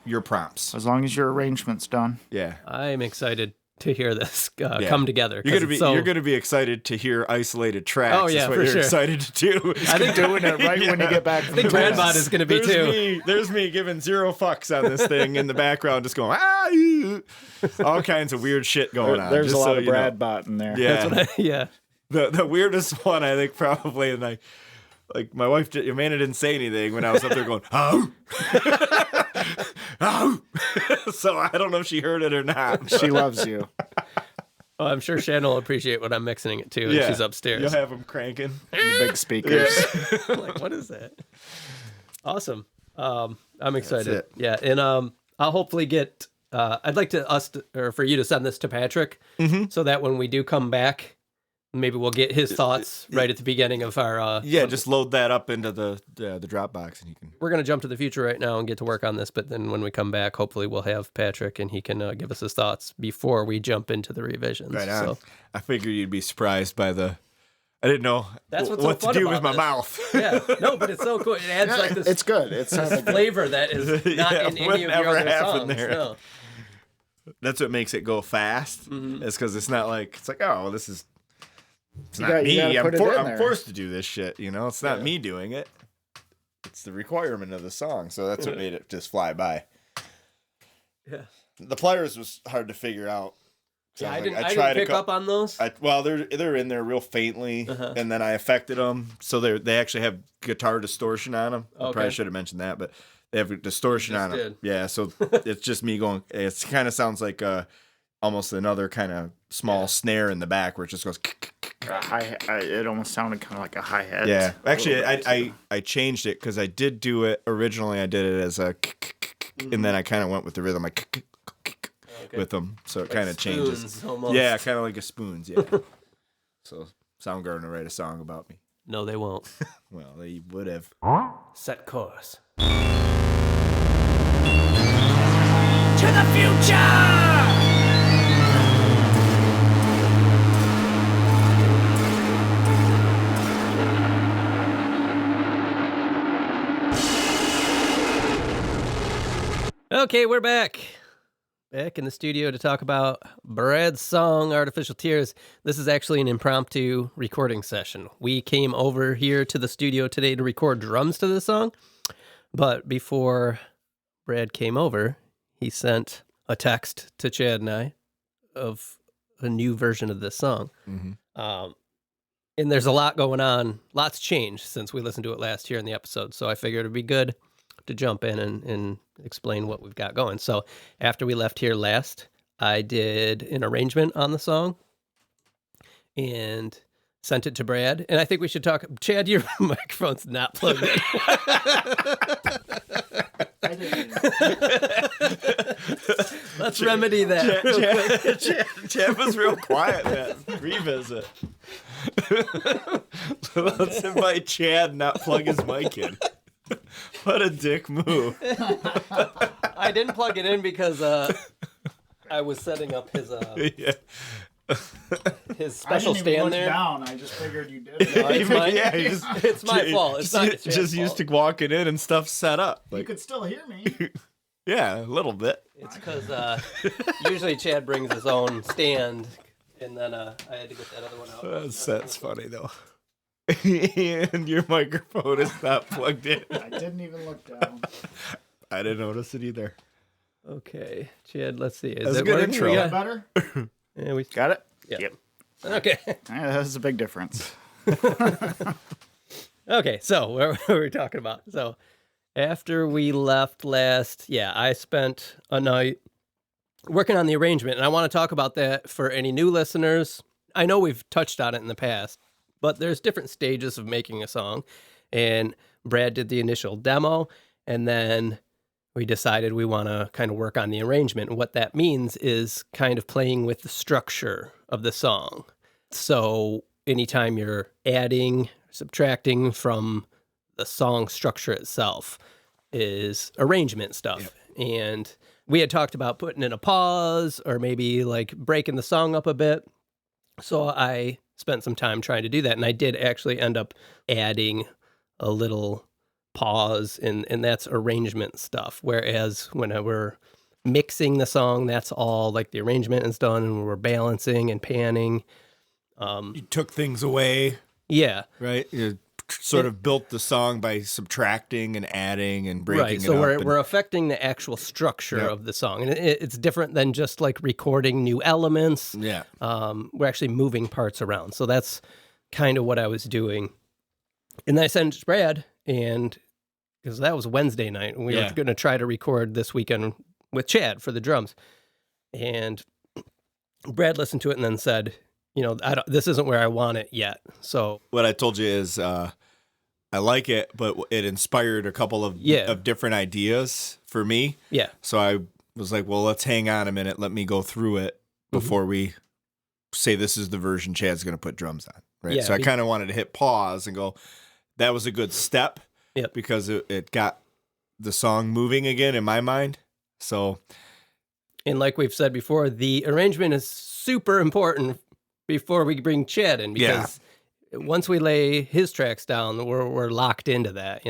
B: your prompts.
D: As long as your arrangement's done.
B: Yeah,
A: I'm excited to hear this come together.
B: You're gonna be excited to hear isolated tracks.
A: Oh yeah,
B: what
A: for
B: you're
A: sure.
B: Excited to do.
D: I think doing it right when you get back.
A: I think Bradbot is gonna be too.
B: There's me giving 0 fucks on this thing in the background, just going all kinds of weird shit going on.
D: There's a lot of Bradbot in there.
B: Yeah, The weirdest one I think probably, and like my wife, Amanda didn't say anything when I was up there going, oh. So I don't know if she heard it or not.
D: She loves you.
A: Oh, I'm sure Shannon will appreciate what I'm mixing it to. And she's upstairs.
B: You'll have them cranking.
D: The big speakers.
A: Like, what is that? Awesome. I'm excited. Yeah, and I'll hopefully get. I'd like for you to send this to Patrick, so that when we do come back, maybe we'll get his thoughts right at the beginning of our...
B: just load that up into the Dropbox and he can...
A: We're going to jump to the future right now and get to work on this, but then when we come back, hopefully we'll have Patrick and he can give us his thoughts before we jump into the revisions.
B: Right on. So, I figured you'd be surprised by I didn't know what to do with my mouth.
A: Yeah, no, but it's so cool. It adds like this...
D: It's good. It's
A: this flavor that is not in any of your other songs. There. No.
B: That's what makes it go fast. It's because it's not like... It's like, oh, this is... It's not me. I'm forced to do this shit, It's not me doing it. It's the requirement of the song, so that's what made it just fly by.
A: Yeah.
B: The pliers was hard to figure out.
A: Yeah, I didn't pick up on those.
B: They're in there real faintly, and then I affected them, so they actually have guitar distortion on them. I probably should have mentioned that, but they have distortion on them. Yeah, so it's just me going. It kind of sounds like almost another kind of small snare in the back where it just goes.
D: it almost sounded kind of like a hi-hat.
B: Yeah, actually, I changed it because I did do it originally. I did it as a, and then I kind of went with the rhythm like with them, so it kind of changes.
A: Almost.
B: Yeah, kind of like a spoons. Yeah. So Soundgarden will write a song about me.
A: No, they won't.
B: Well, they would have.
A: Set course.
F: To the future!
A: Okay, we're back. Back in the studio to talk about Brad's song, Artificial Tears. This is actually an impromptu recording session. We came over here to the studio today to record drums to this song, but before Brad came over, he sent a text to Chad and I of a new version of this song. Mm-hmm. And there's a lot going on. Lots changed since we listened to it last year in the episode, so I figured it'd be good to jump in and explain what we've got going. So after we left here last, I did an arrangement on the song and sent it to Brad. And I think we should talk. Chad, your microphone's not plugged in. Let's remedy that.
B: Chad was real quiet, man. Revisit. Let's invite Chad and not plug his mic in. What a dick move.
A: I didn't plug it in because I was setting up his his special stand there.
D: Down. I just figured you did.
A: No, it's my fault. It's not
B: just used to walking in and stuff set up.
D: You could still hear me.
B: Yeah, a little bit.
A: It's because usually Chad brings his own stand, and then I had to get that other one out.
B: That's funny though. And your microphone is not plugged in.
D: I didn't even look down.
B: I didn't notice it either.
A: Okay, Chad, let's see. Is
B: That's
A: it
B: a good
A: working?
B: intro.
D: Got better?
A: Yeah, we
D: Got it?
A: Yeah.
D: Yep.
A: Okay.
D: That's a big difference.
A: Okay, so what were we talking about? So after we left last, I spent a night working on the arrangement, and I want to talk about that for any new listeners. I know we've touched on it in the past, but there's different stages of making a song, and Brad did the initial demo, and then we decided we want to kind of work on the arrangement. And what that means is kind of playing with the structure of the song. So anytime you're adding, subtracting from the song structure itself is arrangement stuff. Yep. And we had talked about putting in a pause or maybe like breaking the song up a bit. So I spent some time trying to do that. And I did actually end up adding a little pause, and that's arrangement stuff. Whereas when we're mixing the song, that's all like the arrangement is done and we're balancing and panning.
B: You took things away.
A: Yeah.
B: Right? You sort of built the song by subtracting and adding and breaking
A: right.
B: it
A: So
B: up.
A: we're affecting the actual structure of the song. And it's different than just like recording new elements.
B: Yeah.
A: We're actually moving parts around. So that's kind of what I was doing. And then I sent it to Brad, and because that was Wednesday night, and we were going to try to record this weekend with Chad for the drums. And Brad listened to it and then said, this isn't where I want it yet. So
B: what I told you is I like it, but it inspired a couple of different ideas for me.
A: Yeah.
B: So I was like, well, let's hang on a minute. Let me go through it before we say this is the version Chad's going to put drums on. Right.
A: Yeah,
B: so I kind of wanted to hit pause and go, that was a good step.
A: Yep.
B: Because it got the song moving again in my mind. So,
A: and like we've said before, the arrangement is super important before we bring Chad in, because once we lay his tracks down, we're locked into that,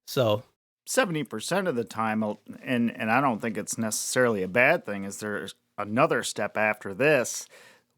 A: So
D: 70% of the time, and I don't think it's necessarily a bad thing, is there's another step after this.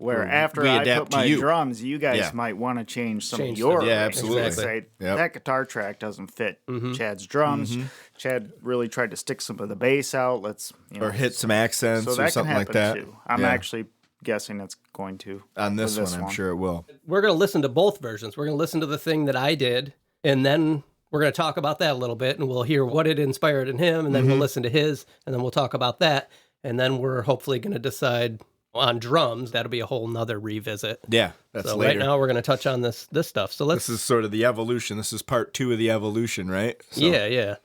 D: Where after I put my drums, you guys might want to change some of your
B: absolutely.
D: Say, that guitar track doesn't fit Chad's drums. Chad really tried to stick some of the bass out. Let's
B: or hit some accents
D: so
B: or something like that.
D: Too. I'm actually guessing it's going to
B: on this one. I'm sure it will.
A: We're going to listen to both versions. We're going to listen to the thing that I did, and then we're going to talk about that a little bit, and we'll hear what it inspired in him, and then we'll listen to his, and then we'll talk about that, and then we're hopefully going to decide on drums, that'll be a whole nother revisit.
B: Yeah, that's
A: so
B: later.
A: Right now we're going to touch on this stuff. So
B: this is sort of the evolution. This is part 2 of the evolution, right? So.
A: Yeah.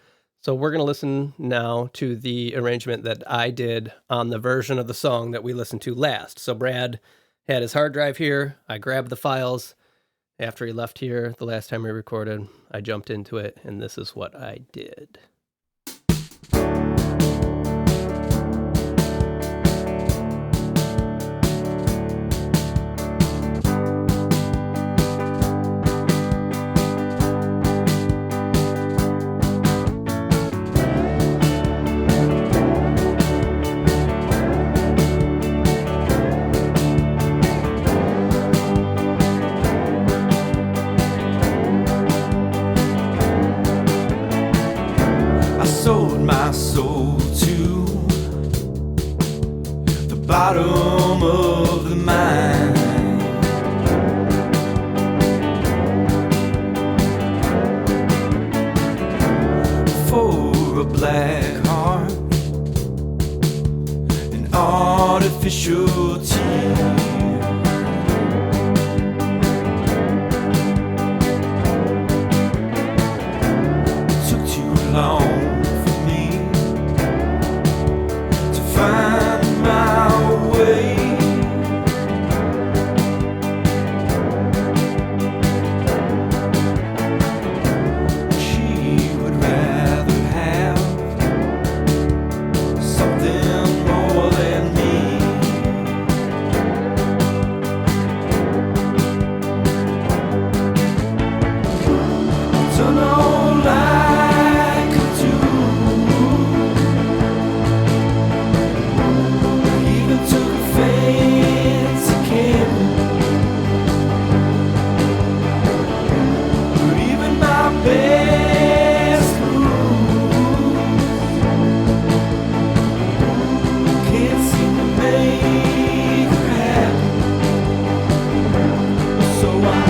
A: So we're going to listen now to the arrangement that I did on the version of the song that we listened to last. So Brad had his hard drive here. I grabbed the files. After he left here the last time we recorded, I jumped into it, and this is what I did.
G: Bottom of the mine, for a black heart, an artificial tear. It took too long for me to find my way. She would rather have something more than me. Done all I could do. Took a fancy camera, but even my best moves can't seem to make her happy. So I'm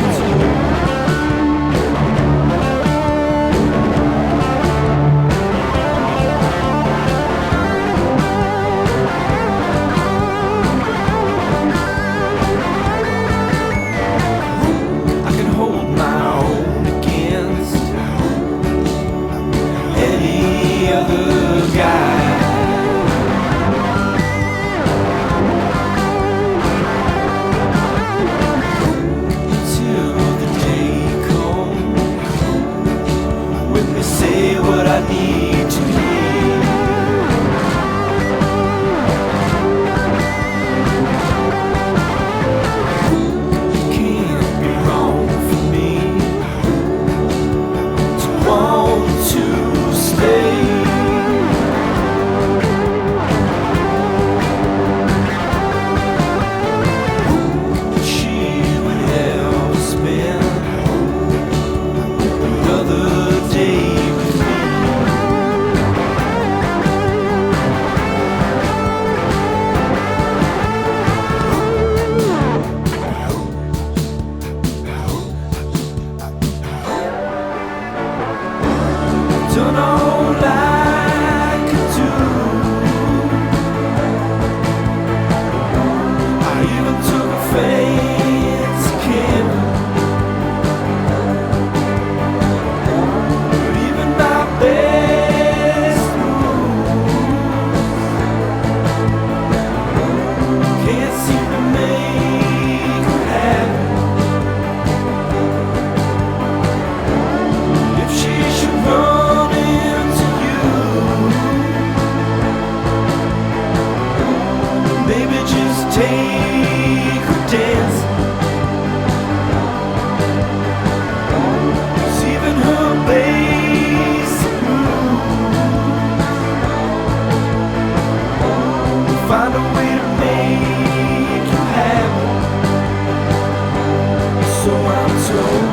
G: told.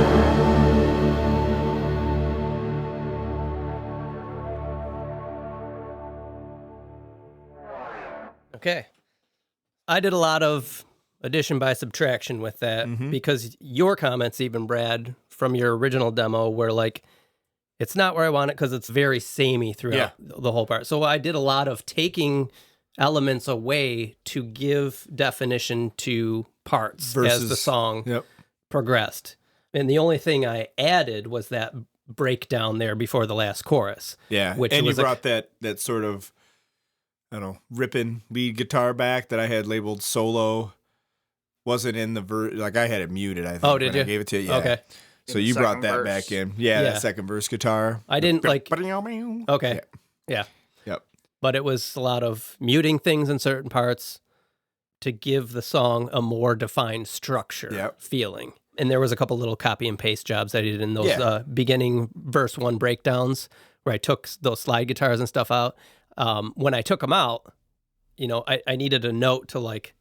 A: Okay. I did a lot of addition by subtraction with that because your comments, even Brad, from your original demo were like, it's not where I want it because it's very samey throughout the whole part. So I did a lot of taking elements away to give definition to parts as the song progressed. And the only thing I added was that breakdown there before the last chorus.
B: Yeah,
A: which
B: and
A: was
B: you brought that sort of, I don't know, ripping lead guitar back that I had labeled solo. Wasn't in the verse, like I had it muted, I think.
A: Oh, did you?
B: I gave it to you, yeah.
A: Okay.
B: So you brought that back in. Yeah, that second verse guitar.
A: I didn't like... Okay. Yeah.
B: Yep.
A: But it was a lot of muting things in certain parts to give the song a more defined structure feeling. And there was a couple little copy and paste jobs I did in those beginning verse 1 breakdowns where I took those slide guitars and stuff out. When I took them out, I needed a note to like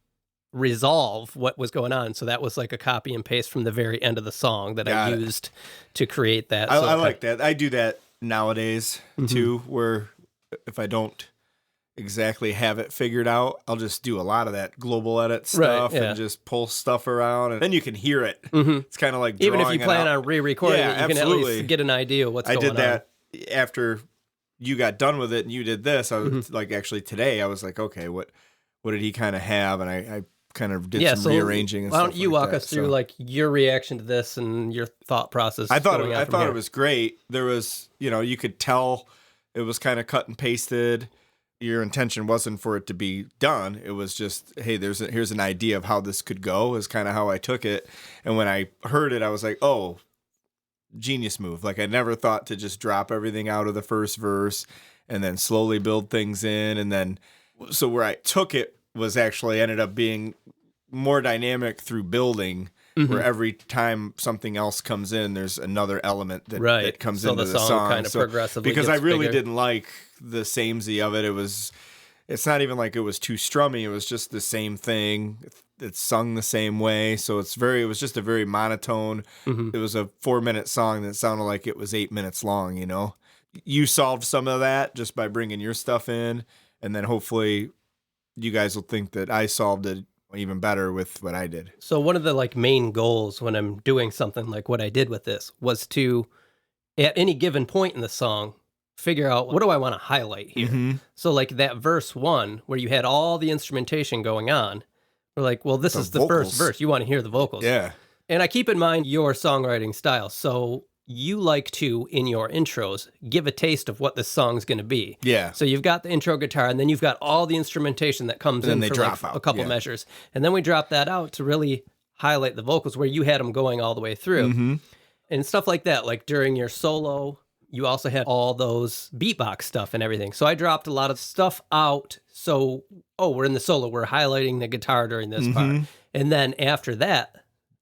A: resolve what was going on. So that was like a copy and paste from the very end of the song that I used to create that.
B: I like that. I do that nowadays too, where if I don't exactly have it figured out, I'll just do a lot of that global edit stuff and just pull stuff around, and then you can hear it. It's kind of like
A: even if you plan on re-recording it, you can at least get an idea of what's going on. I did that
B: after you got done with it and you did this. I was like, actually today I was like, okay, what did he kind of have? And I kind of did some rearranging and
A: stuff.
B: Why
A: don't you walk us through like your reaction to this and your thought process?
B: I thought it was great. There was, you could tell it was kind of cut and pasted. Your intention wasn't for it to be done. It was just, hey, here's an idea of how this could go, is kind of how I took it. And when I heard it, I was like, oh, genius move. Like I never thought to just drop everything out of the first verse and then slowly build things in. And then, so where I took it was actually ended up being more dynamic through building, where every time something else comes in, there's another element that comes into the song.
A: Kind of progressively
B: because I really
A: bigger.
B: didn't like the samey of it. It's not even like it was too strummy. It was just the same thing. It's sung the same way. So it was just a very monotone. It was a 4-minute song that sounded like it was 8 minutes long, You solved some of that just by bringing your stuff in. And then hopefully you guys will think that I solved it even better with what I did.
A: So one of the like main goals when I'm doing something like what I did with this was to, at any given point in the song, figure out what do I want to highlight here. So like that verse 1 where you had all the instrumentation going on, we're like, well, this is the first verse. You want to hear the vocals.
B: Yeah.
A: And I keep in mind your songwriting style. So you like to, in your intros, give a taste of what this song's going to be.
B: Yeah.
A: So you've got the intro guitar, and then you've got all the instrumentation that comes in for like a couple measures. And then we drop that out to really highlight the vocals where you had them going all the way through. And stuff like that. Like during your solo, you also had all those beatbox stuff and everything. So I dropped a lot of stuff out. So, we're in the solo. We're highlighting the guitar during this part. And then after that,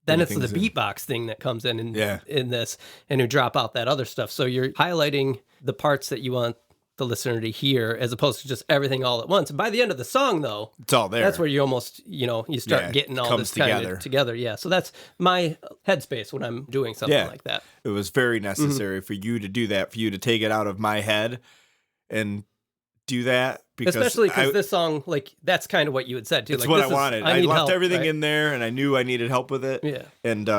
A: then it's the beatbox thing that comes in this, and you drop out that other stuff. So you're highlighting the parts that you want the listener to hear, as opposed to just everything all at once. And by the end of the song, though,
B: it's all there.
A: That's where you almost, you start getting all this kind of together. Yeah. So that's my headspace when I'm doing something like that.
B: It was very necessary for you to do that, for you to take it out of my head and do that.
A: Especially because this song, like, that's kind of what you had said, too.
B: It's
A: like,
B: what I wanted. I left everything
A: right?
B: in there, and I knew I needed help with it.
A: Yeah.
B: And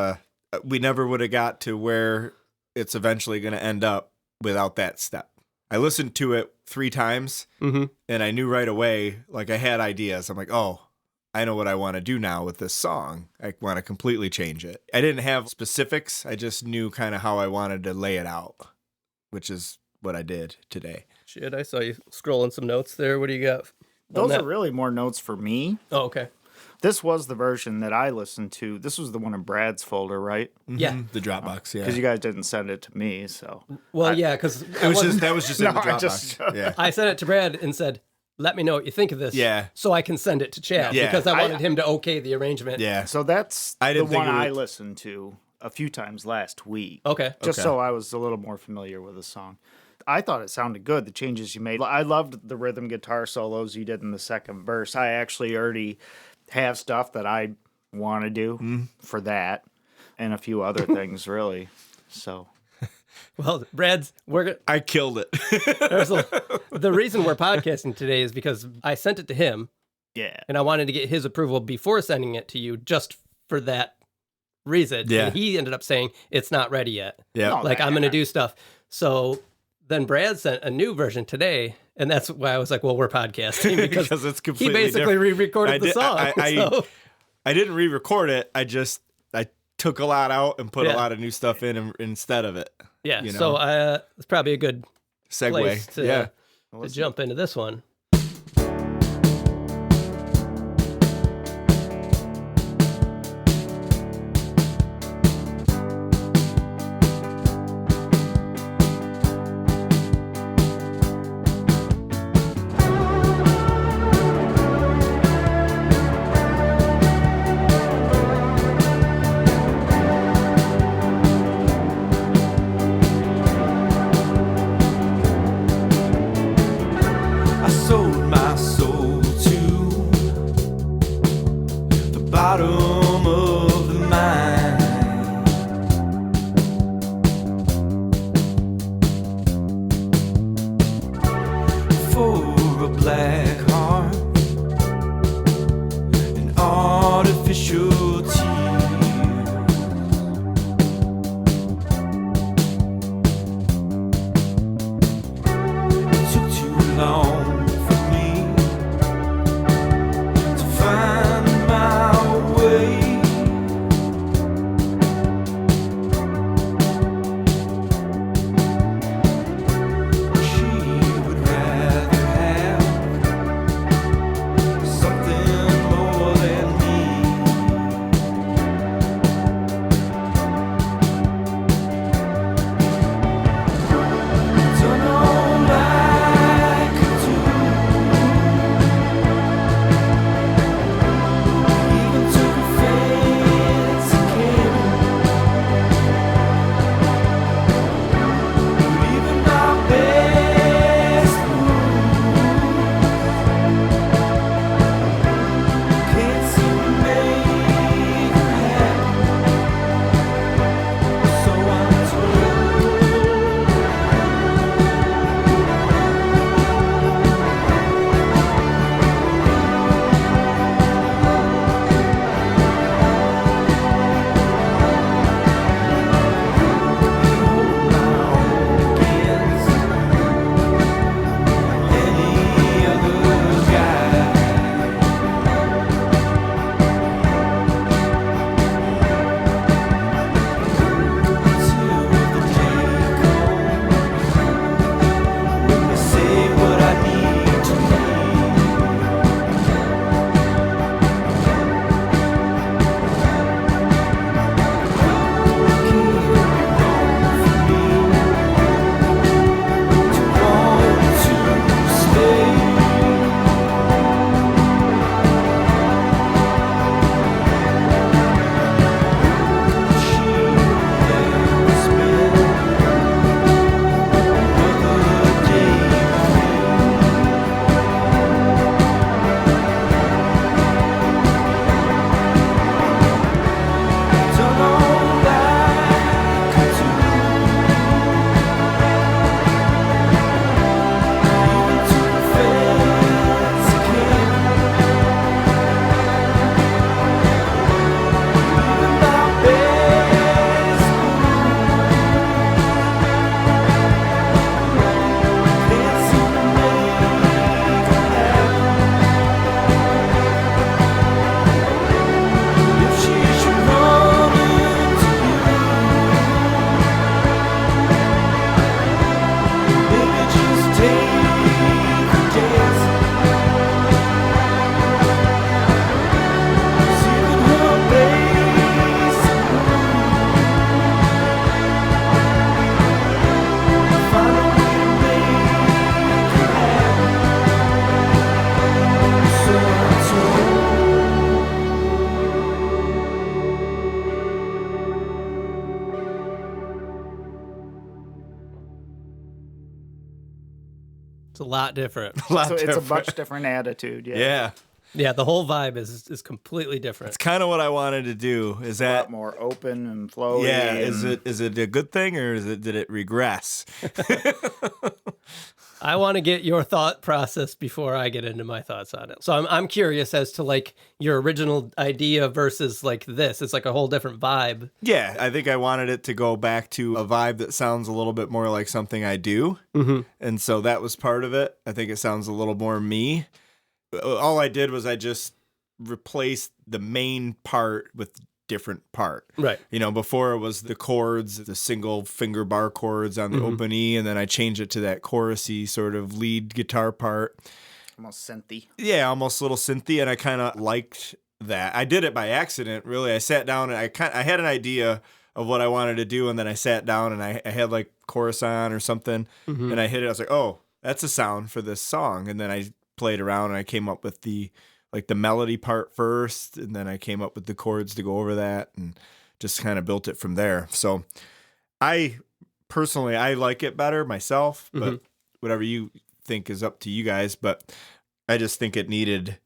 B: we never would have got to where it's eventually going to end up without that step. I listened to it 3 times, and I knew right away, like, I had ideas. I'm like, oh, I know what I want to do now with this song. I want to completely change it. I didn't have specifics. I just knew kind of how I wanted to lay it out, which is what I did today.
A: Shit, I saw you scrolling some notes there. What do you got?
D: Those are really more notes for me.
A: Oh, okay.
D: This was the version that I listened to. This was the one in Brad's folder, right?
A: Yeah.
B: The Dropbox, yeah.
D: Because you guys didn't send it to me, so.
A: Well, yeah, because
B: that was just in the Dropbox.
A: I sent it to Brad and said, let me know what you think of this.
B: Yeah.
A: So I can send it to Chad. Yeah. Because I wanted him to okay the arrangement.
B: Yeah.
D: So that's the one I listened to a few times last week.
A: Okay.
D: Just so I was a little more familiar with the song. I thought it sounded good, the changes you made. I loved the rhythm guitar solos you did in the second verse. I actually already have stuff that I want to do for that and a few other things, really. So,
A: well,
B: I killed it.
A: The reason we're podcasting today is because I sent it to him.
D: Yeah.
A: And I wanted to get his approval before sending it to you just for that reason.
B: Yeah.
A: And he ended up saying, it's not ready yet.
B: Yeah.
A: Like, I'm going to do stuff. So then Brad sent a new version today, and that's why I was like, well, we're podcasting because
B: it's completely
A: he basically re-recorded the song.
B: I didn't re-record it. I took a lot out and put a lot of new stuff in instead of it.
A: Yeah, so it's probably a good
B: segue
A: to jump into this one. It's a lot different.
D: It's a much different attitude. Yeah.
A: Yeah, the whole vibe is completely different.
B: It's kind of what I wanted to do. Is that
D: a lot more open and flowy?
B: Yeah. Is it a good thing or did it regress?
A: I want to get your thought process before I get into my thoughts on it. So I'm curious as to like your original idea versus like this. It's like a whole different vibe.
B: Yeah, I think I wanted it to go back to a vibe that sounds a little bit more like something I do.
A: Mm-hmm.
B: And so that was part of it. I think it sounds a little more me. All I did was I just replaced the main part with different part.
A: Right.
B: You know, before it was the chords, the single finger bar chords on the open E, and then I changed it to that chorusy sort of lead guitar part.
D: Almost synthy.
B: Yeah, almost a little synthy, and I kind of liked that. I did it by accident, really. I sat down and I had an idea of what I wanted to do, and then I sat down and I had like chorus on or something, and I hit it. I was like, oh, that's a sound for this song. And then I played around and I came up with the melody part first, and then I came up with the chords to go over that and just kind of built it from there. So I like it better myself, but whatever you think is up to you guys. But I just think it needed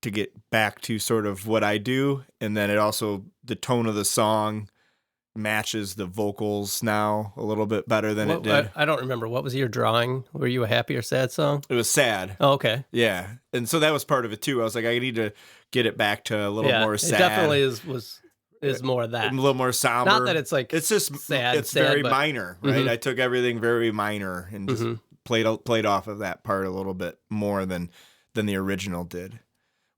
B: to get back to sort of what I do. And then it also, the tone of the song matches the vocals now a little bit better than it did.
A: I don't remember. What was your drawing? Were you a happy or sad song?
B: It was sad.
A: Oh, okay.
B: Yeah. And so that was part of it too. I was like, I need to get it back to a little more sad.
A: It definitely is more of that.
B: A little more somber.
A: Not that it's like
B: it's just
A: sad.
B: It's very minor, right? I took everything very minor and just played off of that part a little bit more than the original did.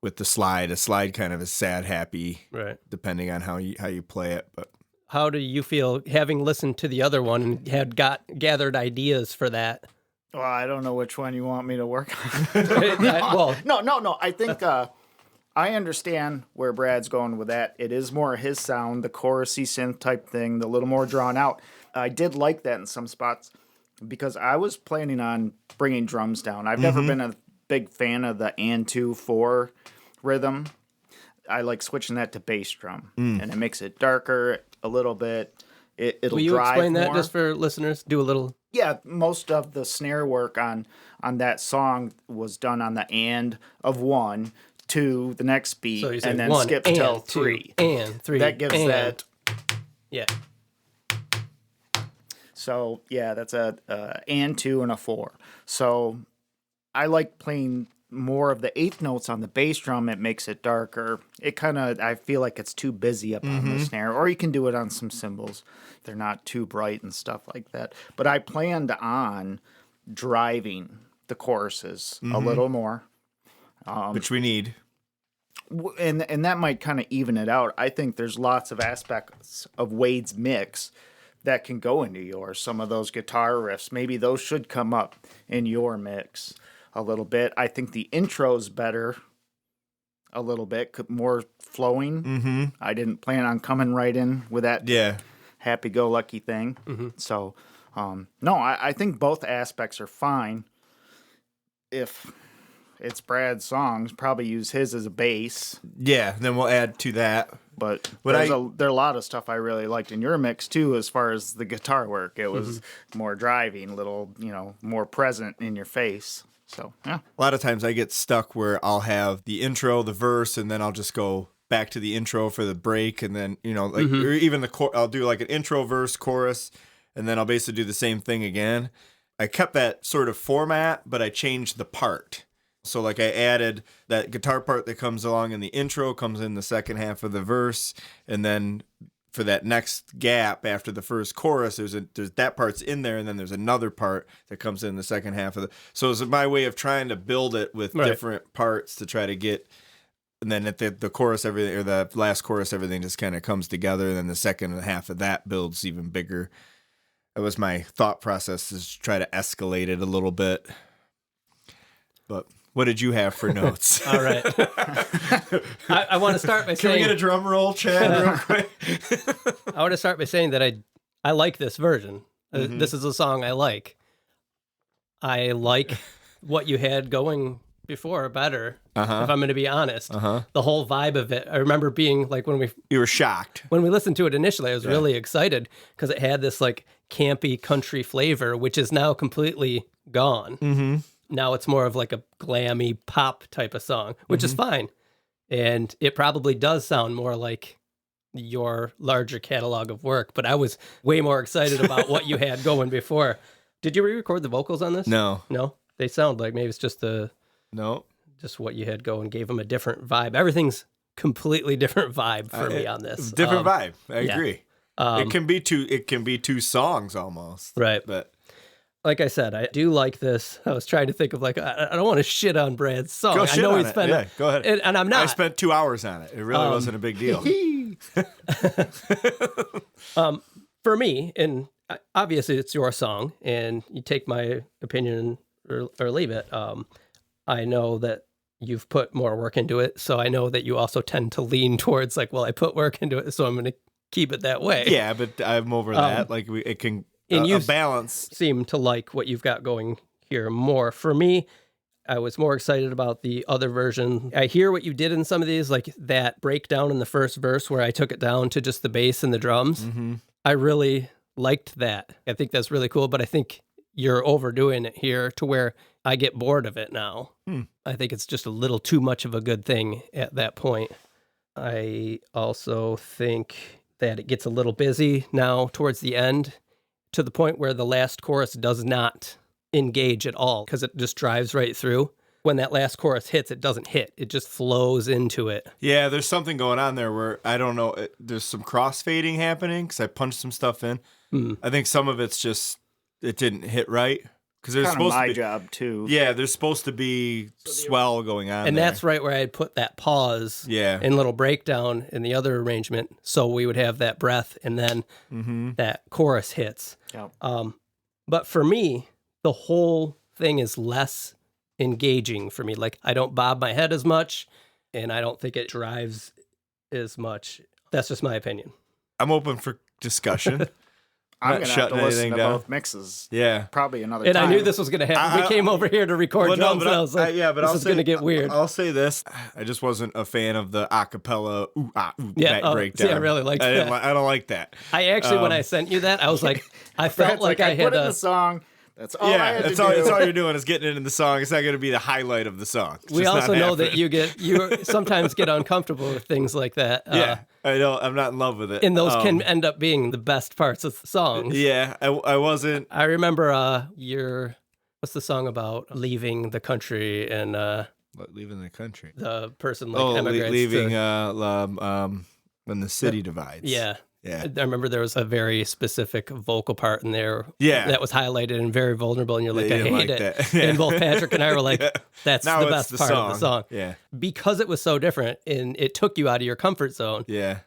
B: With the slide, a slide kind of is sad, happy,
A: right?
B: Depending on how you play it, but.
A: How do you feel having listened to the other one and had gathered ideas for that?
D: Well, I don't know which one you want me to work on. No. I think I understand where Brad's going with that. It is more his sound, the chorusy synth type thing, the little more drawn out. I did like that in some spots because I was planning on bringing drums down. I've never been a big fan of the and 2/4 rhythm. I like switching that to bass drum, and it makes it darker a little bit. It'll
A: Will you
D: drive
A: explain that
D: more.
A: just for listeners? Do a little.
D: Yeah, most of the snare work on that song was done on the and of 1 to the next beat,
A: So you say
D: and then
A: 1
D: skip
A: and
D: till
A: 2
D: 3
A: and 3.
D: That gives
A: and,
D: that.
A: Yeah.
D: So yeah, that's a and 2 and a 4. So I like playing more of the eighth notes on the bass drum. It makes it darker. It kind of, I feel like it's too busy up on the snare, or you can do it on some cymbals. They're not too bright and stuff like that. But I planned on driving the choruses a little more.
B: Which we need.
D: And that might kind of even it out. I think there's lots of aspects of Wade's mix that can go into yours. Some of those guitar riffs, maybe those should come up in your mix a little bit. I think the intro's better a little bit, more flowing. I didn't plan on coming right in with that happy-go-lucky thing. So, no, I think both aspects are fine. If it's Brad's songs, probably use his as a bass.
B: Yeah, then we'll add to that.
D: But there are a lot of stuff I really liked in your mix, too, as far as the guitar work. It was more driving, little, more present in your face. So, yeah.
B: A lot of times I get stuck where I'll have the intro, the verse, and then I'll just go back to the intro for the break. And then, or even I'll do like an intro, verse, chorus, and then I'll basically do the same thing again. I kept that sort of format, but I changed the part. So like I added that guitar part that comes along in the intro, comes in the second half of the verse, and then for that next gap after the first chorus, there's that part's in there, and then there's another part that comes in the second half of the. So it's my way of trying to build it with different parts to try to get, and then at the chorus, everything, or the last chorus, everything just kind of comes together, and then the second half of that builds even bigger. That was my thought process, is try to escalate it a little bit. But what did you have for notes?
A: All right. I want to start by saying...
B: Can we get a drum roll, Chad, real quick?
A: I want to start by saying that I like this version. This is a song I like. I like what you had going before better, if I'm going to be honest. The whole vibe of it. I remember being like
B: You were shocked.
A: When we listened to it initially, I was really excited because it had this like campy country flavor, which is now completely gone. Now it's more of like a glammy pop type of song, which is fine. And it probably does sound more like your larger catalog of work, but I was way more excited about what you had going before. Did you re-record the vocals on this?
B: No.
A: No? They sound like maybe it's just just what you had go and gave them a different vibe. Everything's completely different vibe for me on this.
B: Different vibe. I agree. It can be two songs almost.
A: Right.
B: But
A: like I said, I do like this. I was trying to think of I don't want to shit on Brad's song.
B: Go shit
A: I know
B: on
A: he spent
B: it. Yeah, go ahead.
A: And I'm not.
B: I spent 2 hours on it. It really wasn't a big deal.
A: For me, and obviously it's your song, and you take my opinion or leave it. I know that you've put more work into it, so I know that you also tend to lean towards I put work into it, so I'm going to keep it that way.
B: Yeah, but I'm over that. It can a balance.
A: Seem to like what you've got going here more. For me, I was more excited about the other version. I hear what you did in some of these, like that breakdown in the first verse where I took it down to just the bass and the drums.
B: Mm-hmm.
A: I really liked that. I think that's really cool, but I think you're overdoing it here to where I get bored of it now. I think it's just a little too much of a good thing at that point. I also think that it gets a little busy now towards the end to the point where the last chorus does not engage at all because it just drives right through. When that last chorus hits, it doesn't hit. It just flows into it.
B: Yeah, there's something going on there where, I don't know, there's some crossfading happening because I punched some stuff in. I think some of it's just, it didn't hit right. Because there's supposed to be
D: job too.
B: Yeah, there's supposed to be swell going on,
A: and
B: there.
A: That's right where I put that pause.
B: Yeah,
A: and little breakdown in the other arrangement, so we would have that breath, and then that chorus hits.
D: Yep.
A: But for me, the whole thing is less engaging for me. Like I don't bob my head as much, and I don't think it drives as much. That's just my opinion.
B: I'm open for discussion.
D: I'm going to have to listen to both mixes.
B: Yeah.
D: Probably another
A: time.
D: And
A: I knew this was going to happen. We came over here to record drums, and I was like, this is going to get weird.
B: I'll say this. I just wasn't a fan of the acapella breakdown.
A: See, I really liked that.
B: I don't like that.
A: I actually, when I sent you that, I was like, I felt like I had
D: put in the song. That's all I had to do.
B: That's all you're doing is getting it in the song. It's not going to be the highlight of the song.
A: We also know that you sometimes get uncomfortable with things like that.
B: Yeah, I know. I'm not in love with it.
A: And those can end up being the best parts of the songs.
B: Yeah, I wasn't.
A: I remember what's the song about leaving the country and
B: leaving the country?
A: The person emigrates
B: leaving when the city divides.
A: Yeah.
B: Yeah.
A: I remember there was a very specific vocal part in there that was highlighted and very vulnerable, and you're like, I hate it. And both Patrick and I were like, that's the best part of the song.
B: Yeah.
A: Because it was so different, and it took you out of your comfort zone.
B: Yeah.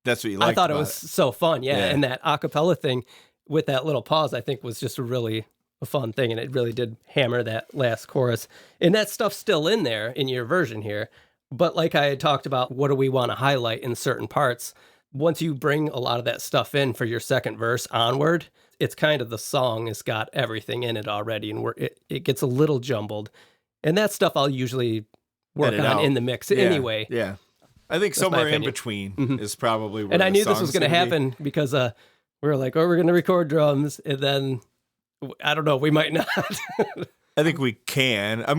B: That's what you liked.
A: I thought it was so fun, and that a cappella thing with that little pause, I think, was just a fun thing, and it really did hammer that last chorus. And that stuff's still in there in your version here, but like I had talked about, what do we want to highlight in certain parts? Once you bring a lot of that stuff in for your second verse onward, it's kind of the song has got everything in it already, and it gets a little jumbled. And that stuff I'll usually work on in the mix anyway.
B: Yeah. I think somewhere in between is probably where
A: and I knew this was going to happen because we were like, we're going to record drums, and then, I don't know, we might not.
B: I think we can. I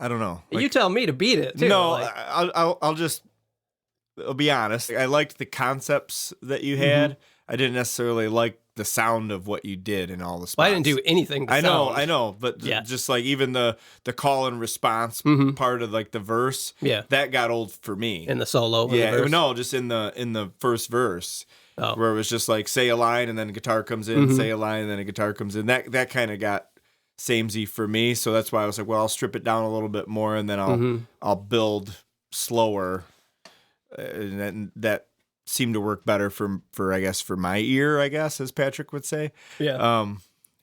B: don't know.
A: You tell me to beat it, too.
B: No, I'll be honest. I liked the concepts that you had. I didn't necessarily like the sound of what you did in all the spots.
A: Well, I didn't do anything to sound.
B: I know, but just like even the call and response part of like the verse, that got old for me.
A: In the solo,
B: no, just in the first verse, where it was just like say a line and then a guitar comes in, say a line and then a guitar comes in. That kind of got samey for me, so that's why I was like, well, I'll strip it down a little bit more and then I'll build slower. And that seemed to work better for I guess for my ear, I guess, as Patrick would say.
A: Yeah. And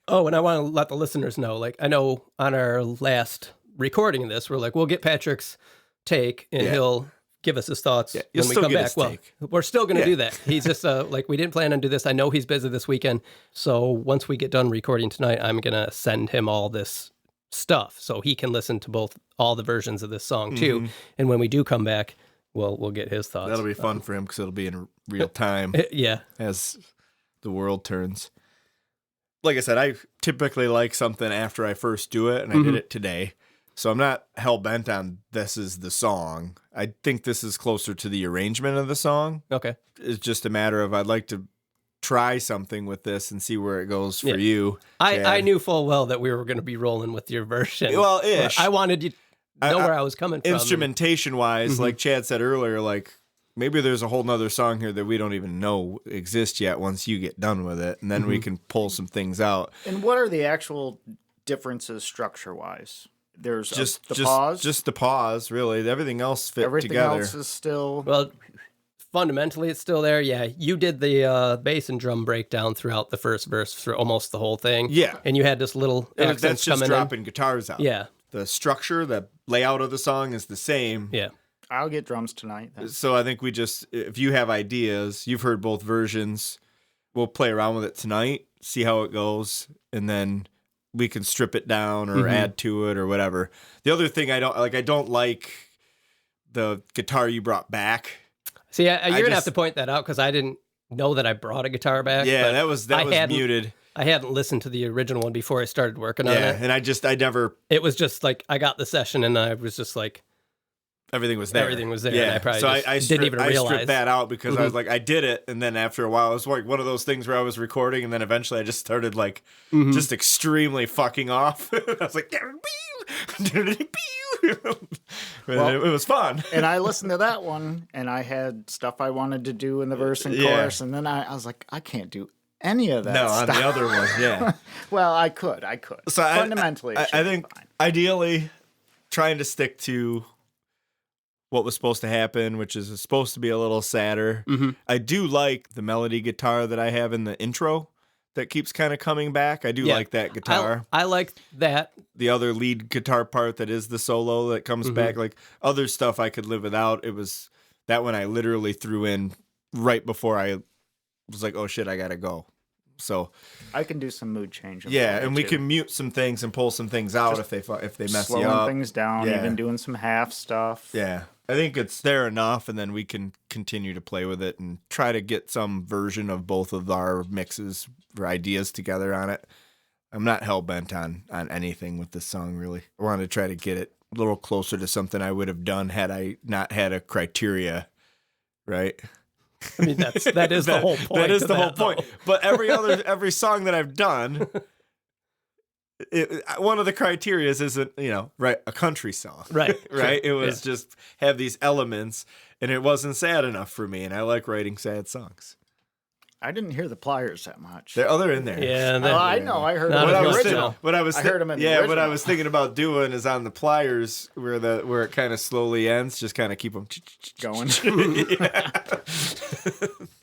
A: I want to let the listeners know, like, I know on our last recording of this, we're like, we'll get Patrick's take and he'll give us his thoughts when we come back. Well, we're still going to do that. He's just we didn't plan on do this. I know he's busy this weekend. So once we get done recording tonight, I'm going to send him all this stuff so he can listen to all the versions of this song too. And when we do come back, we'll get his thoughts.
B: That'll be fun for him because it'll be in real time. As the world turns. Like I said, I typically like something after I first do it, and I did it today. So I'm not hell-bent on this is the song. I think this is closer to the arrangement of the song.
A: Okay.
B: It's just a matter of I'd like to try something with this and see where it goes for you.
A: I knew full well that we were going to be rolling with your version.
B: Well, ish.
A: I wanted you to know where I was coming from.
B: Instrumentation wise, like Chad said earlier, like maybe there's a whole nother song here that we don't even know exists yet once you get done with it, and then we can pull some things out.
D: And what are the actual differences structure wise? There's
B: just
D: the pause.
B: Just the pause, really. Everything else fit
D: Everything
B: together.
D: Everything else is still...
A: Well, fundamentally, it's still there. Yeah, you did the bass and drum breakdown throughout the first verse for almost the whole thing.
B: Yeah.
A: And you had this little accents
B: that's just
A: coming
B: dropping guitars out.
A: Yeah.
B: The structure, the layout of the song is the same.
A: Yeah.
D: I'll get drums tonight. Then.
B: So I think if you have ideas, you've heard both versions, we'll play around with it tonight, see how it goes, and then we can strip it down or add to it or whatever. The other thing I don't like the guitar you brought back.
A: See, you're going to have to point that out because I didn't know that I brought a guitar back.
B: Yeah, that was muted.
A: I hadn't listened to the original one before I started working on it.
B: Yeah, and I never...
A: It was just like, I got the session and I was just like...
B: Everything was there.
A: Everything was there.
B: Yeah.
A: And I probably didn't even realize.
B: I stripped that out because I was like, I did it. And then after a while, it was like one of those things where I was recording. And then eventually I just started like just extremely fucking off. I was like, it was fun.
D: And I listened to that one and I had stuff I wanted to do in the verse and chorus. And then I was like, I can't do any of that stuff.
B: On the other one, yeah.
D: Well, I could. So fundamentally,
B: I think ideally trying to stick to what was supposed to happen, which is supposed to be a little sadder. I do like the melody guitar that I have in the intro that keeps kind of coming back. I do like that guitar.
A: I like that.
B: The other lead guitar part that is the solo that comes back. Like other stuff I could live without. It was that one I literally threw in right before I was like, oh shit, I gotta go. So
D: I can do some mood change.
B: Yeah, and we can mute some things and pull some things out if they mess you up.
D: Slowing things down, even doing some half stuff.
B: Yeah. I think it's there enough, and then we can continue to play with it and try to get some version of both of our mixes or ideas together on it. I'm not hell-bent on anything with this song, really. I want to try to get it a little closer to something I would have done had I not had a criteria, right?
A: I mean, that is the whole point.
B: That is the whole point. But every song that I've done... one of the criteria isn't, a country song.
A: Right.
B: Right? It was just have these elements, and it wasn't sad enough for me, and I like writing sad songs.
D: I didn't hear the pliers that much.
B: They're in there.
A: Yeah.
D: I know. I heard
A: them
D: in
A: the
D: original.
B: What I heard them in the original. What I was thinking about doing is on the pliers where it kind of slowly ends, just kind of keep them
D: going.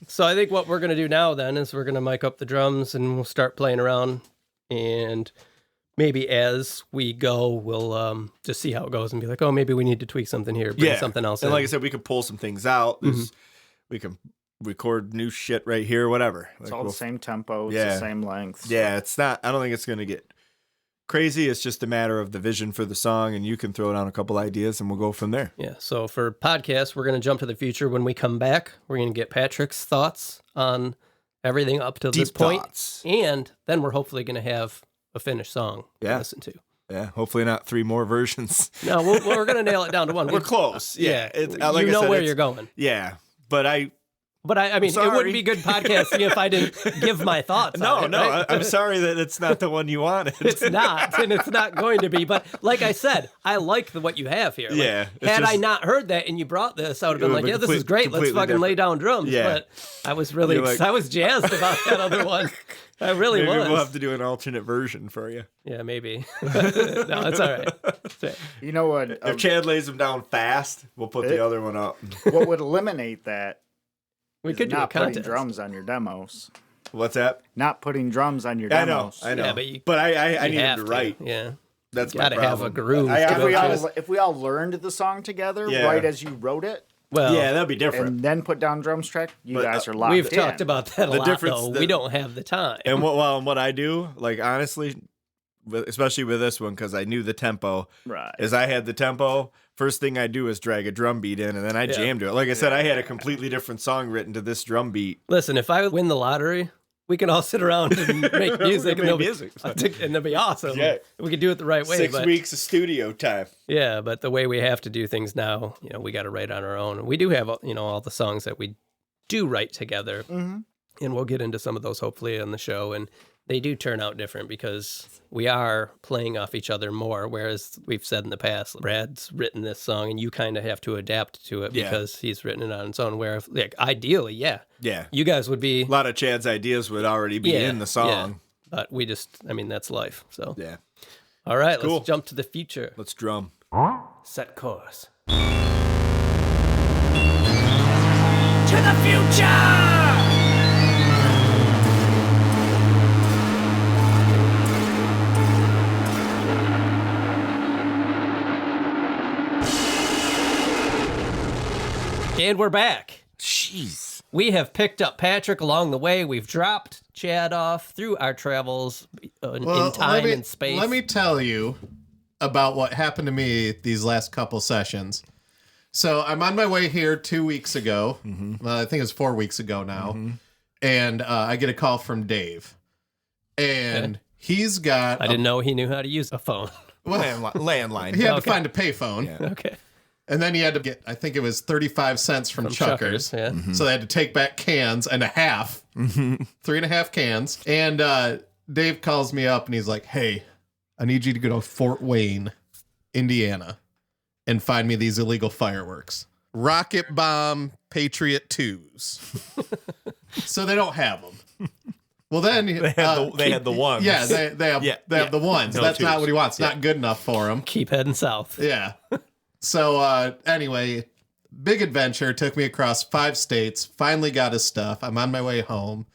A: So I think what we're going to do now then is we're going to mic up the drums and we'll start playing around, and maybe as we go, we'll just see how it goes and be like, oh, maybe we need to tweak something here, bring something else in.
B: And like I said, we could pull some things out. We can record new shit right here, whatever.
D: It's all the same tempo. It's the same length. So.
B: Yeah, it's not. I don't think it's going to get crazy. It's just a matter of the vision for the song, and you can throw down a couple ideas, and we'll go from there.
A: Yeah, so for podcasts, we're going to jump to the future. When we come back, we're going to get Patrick's thoughts on everything up to this point. And then we're hopefully going to have a finished song to listen to.
B: Yeah, hopefully not 3 more versions.
A: No, we're going to nail it down to one.
B: We're close. Yeah.
A: Like you know where you're going.
B: Yeah, but I
A: mean, it wouldn't be good podcasting if I didn't give my thoughts on it. Right?
B: I'm sorry that it's not the one you wanted.
A: It's not, and it's not going to be. But like I said, I like what you have here.
B: Yeah.
A: Had I not heard that and you brought this, I would have been like, this is great. Let's fucking lay down drums. Yeah. But I was really I was jazzed about that other one. I really was.
B: Maybe we'll have to do an alternate version for you.
A: Yeah, maybe. No, it's all right. It's right.
D: You know what?
B: If Chad lays them down fast, we'll put the other one up.
D: What would eliminate that?
A: We could do
D: not putting drums on your demos.
B: What's that?
D: Not putting drums on your demos.
B: I know.
A: Yeah,
B: but I need him to write.
A: Yeah.
B: That's
A: my problem.
B: Gotta
A: have a groove.
D: If we all learned the song together right as you wrote it,
A: well,
B: that'd be different.
D: And then put down drums track, you guys are locked in.
A: We've talked about that a lot, though. We don't have the time.
B: And what I do, like, honestly, especially with this one, because I knew the tempo, is I had the tempo. First thing I do is drag a drum beat in, and then I jam to it. Like I said, I had a completely different song written to this drum beat.
A: Listen, if I win the lottery, we can all sit around and make music, and it'll be awesome. Yeah. We can do it the right way.
B: 6 weeks of studio time.
A: Yeah, but the way we have to do things now, we got to write on our own. We do have, all the songs that we do write together.
D: Mm-hmm.
A: And we'll get into some of those hopefully on the show. And they do turn out different because we are playing off each other more. Whereas we've said in the past, Brad's written this song and you kind of have to adapt to it because he's written it on its own. Where, like, ideally, you guys would be.
B: A lot of Chad's ideas would already be in the song.
A: Yeah. But we just, I mean, that's life. So, all right, cool. Let's jump to the future.
B: Let's drum.
A: Set course.
F: To the future!
A: And we're back.
B: Jeez.
A: We have picked up Patrick along the way. We've dropped Chad off through our travels in time and space.
C: Let me tell you about what happened to me these last couple sessions. So I'm on my way here 2 weeks ago. Well, I think it was 4 weeks ago now. And I get a call from Dave. And he's got...
A: I didn't know he knew how to use a phone.
C: Well,
B: landline.
C: He had to find a payphone.
A: Yeah. Okay.
C: And then he had to get, I think it was 35 cents from Chuckers. So they had to take back cans and a half. 3.5 cans. And Dave calls me up and he's like, hey, I need you to go to Fort Wayne, Indiana, and find me these illegal fireworks. Rocket Bomb Patriot 2s. So they don't have them. Well, then
B: they had the ones.
C: Yeah, they have the ones.
B: No
C: That's
B: twos.
C: not what he wants. Not good enough for him.
A: Keep heading south.
C: Yeah. So anyway, big adventure. Took me across 5 states. Finally got his stuff. I'm on my way home.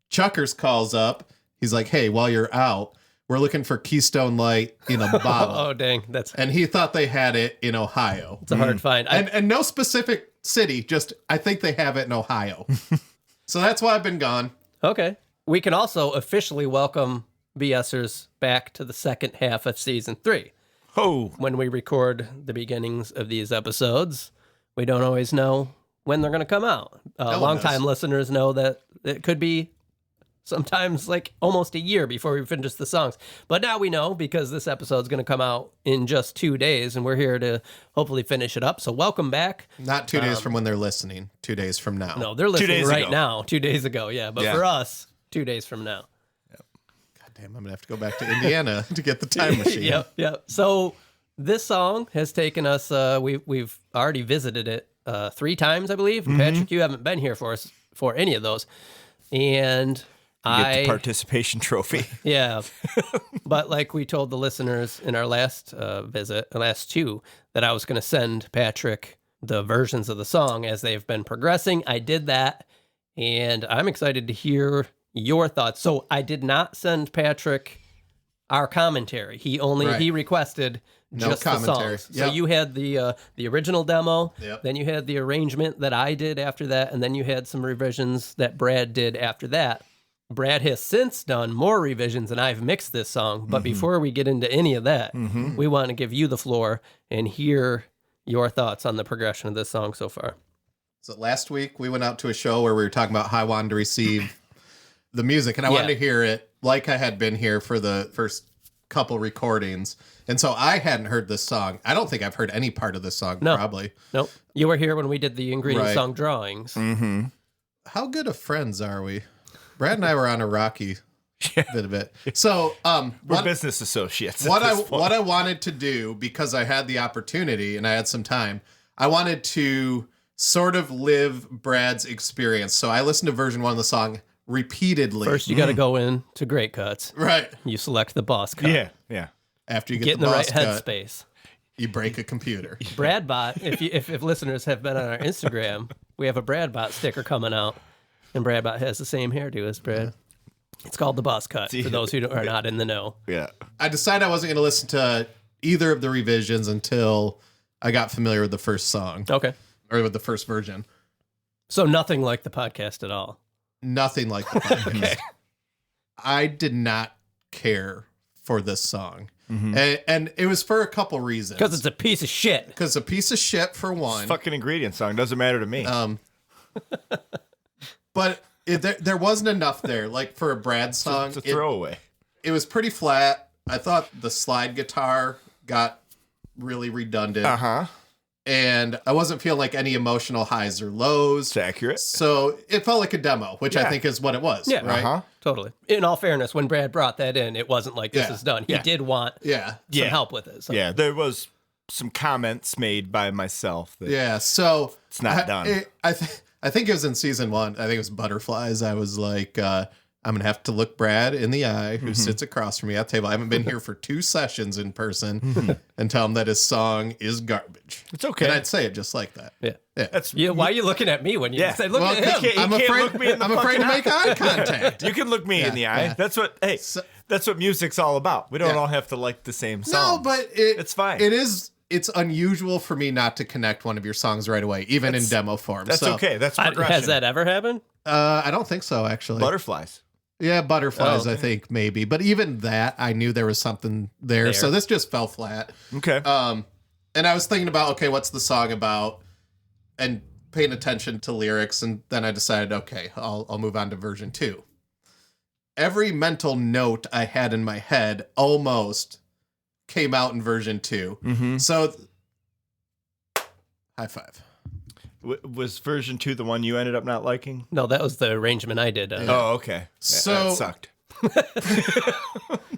C: Chuckers calls up. He's like, hey, while you're out, we're looking for Keystone Light in a bottle.
A: Oh, dang.
C: And he thought they had it in Ohio.
A: It's a hard find.
C: And no specific city, just I think they have it in Ohio. So that's why I've been gone.
A: Okay. We can also officially welcome BSers back to the second half of season 3.
B: Oh.
A: When we record the beginnings of these episodes, we don't always know when they're going to come out. Longtime listeners know that it could be sometimes like almost a year before we finish the songs. But now we know because this episode is going to come out in just 2 days, and we're here to hopefully finish it up. So welcome back.
C: Not 2 days from when they're listening. 2 days from now.
A: No, they're listening right now. 2 days ago, yeah. But for us, 2 days from now.
C: Damn, I'm going to have to go back to Indiana to get the time machine.
A: Yep. So this song has taken us, we've already visited it 3 times, I believe. Patrick, you haven't been here for us for any of those. And
B: you get the participation trophy.
A: Yeah. But like we told the listeners in our last visit, the last 2, that I was going to send Patrick the versions of the song as they've been progressing. I did that, and I'm excited to hear your thoughts. So I did not send Patrick our commentary. He requested just the songs. Yep. So you had the original demo, then you had the arrangement that I did after that, and then you had some revisions that Brad did after that. Brad has since done more revisions, and I've mixed this song. But before we get into any of that, we want to give you the floor and hear your thoughts on the progression of this song so far.
C: So last week we went out to a show where we were talking about how I wanted to receive the music, and I wanted to hear it like I had been here for the first couple recordings. And so I hadn't heard this song. I don't think I've heard any part of this song, probably.
A: Nope. You were here when we did the ingredient song drawings.
C: How good of friends are we? Brad and I were on a rocky bit of it. So
B: we're business associates.
C: What I wanted to do, because I had the opportunity and I had some time, I wanted to sort of live Brad's experience. So I listened to version 1 of the song repeatedly.
A: First, you got to go in to Great Cuts.
C: Right.
A: You select the boss cut.
B: Yeah.
C: After you
A: get in the right headspace,
C: you break a computer.
A: Bradbot. If listeners have been on our Instagram, we have a Bradbot sticker coming out, and Bradbot has the same hairdo as Brad. Yeah. It's called the boss cut for those who are not in the know.
B: Yeah.
C: I decided I wasn't going to listen to either of the revisions until I got familiar with the first song.
A: Okay.
C: Or with the first version.
A: So nothing like the podcast at all.
C: Nothing like the podcast. Okay. I did not care for this song. And it was for a couple reasons.
A: Because it's a piece of shit.
C: Because a piece of shit, for one.
B: It's a fucking ingredient song. Doesn't matter to me.
C: But there wasn't enough there. Like for a Brad song.
B: It's a throwaway.
C: It was pretty flat. I thought the slide guitar got really redundant. and I wasn't feeling like any emotional highs or lows.
B: It's accurate.
C: So it felt like a demo, which I think is what it was.
A: Yeah,
C: right.
A: Totally. In all fairness, when Brad brought that in, it wasn't like this is done. He did want some help with it. So.
B: Yeah, there was some comments made by myself.
C: So
B: it's not done.
C: I think it was in season 1. I think it was Butterflies. I was like, I'm going to have to look Brad in the eye, who sits across from me at the table. I haven't been here for 2 sessions in person, and tell him that his song is garbage.
B: It's okay.
C: And I'd say it just like that.
A: Yeah. Why are you looking at me when you say, look at him?
C: I'm afraid to make eye contact.
B: You can look me in the eye. Yeah. That's what music's all about. We don't all have to like the same song.
C: No, but it's fine. It's unusual for me not to connect one of your songs right away, even in demo form.
B: That's okay. That's progression.
A: Has that ever happened?
C: I don't think so, actually.
B: Butterflies.
C: Yeah, Butterflies, I think, maybe. But even that, I knew there was something there. So this just fell flat.
B: Okay.
C: And I was thinking about, okay, what's the song about? And paying attention to lyrics. And then I decided, okay, I'll move on to version 2. Every mental note I had in my head almost came out in version 2. So, high five.
B: Was version 2 the one you ended up not liking?
A: No, that was the arrangement I did.
B: Oh, okay.
C: So
B: that sucked.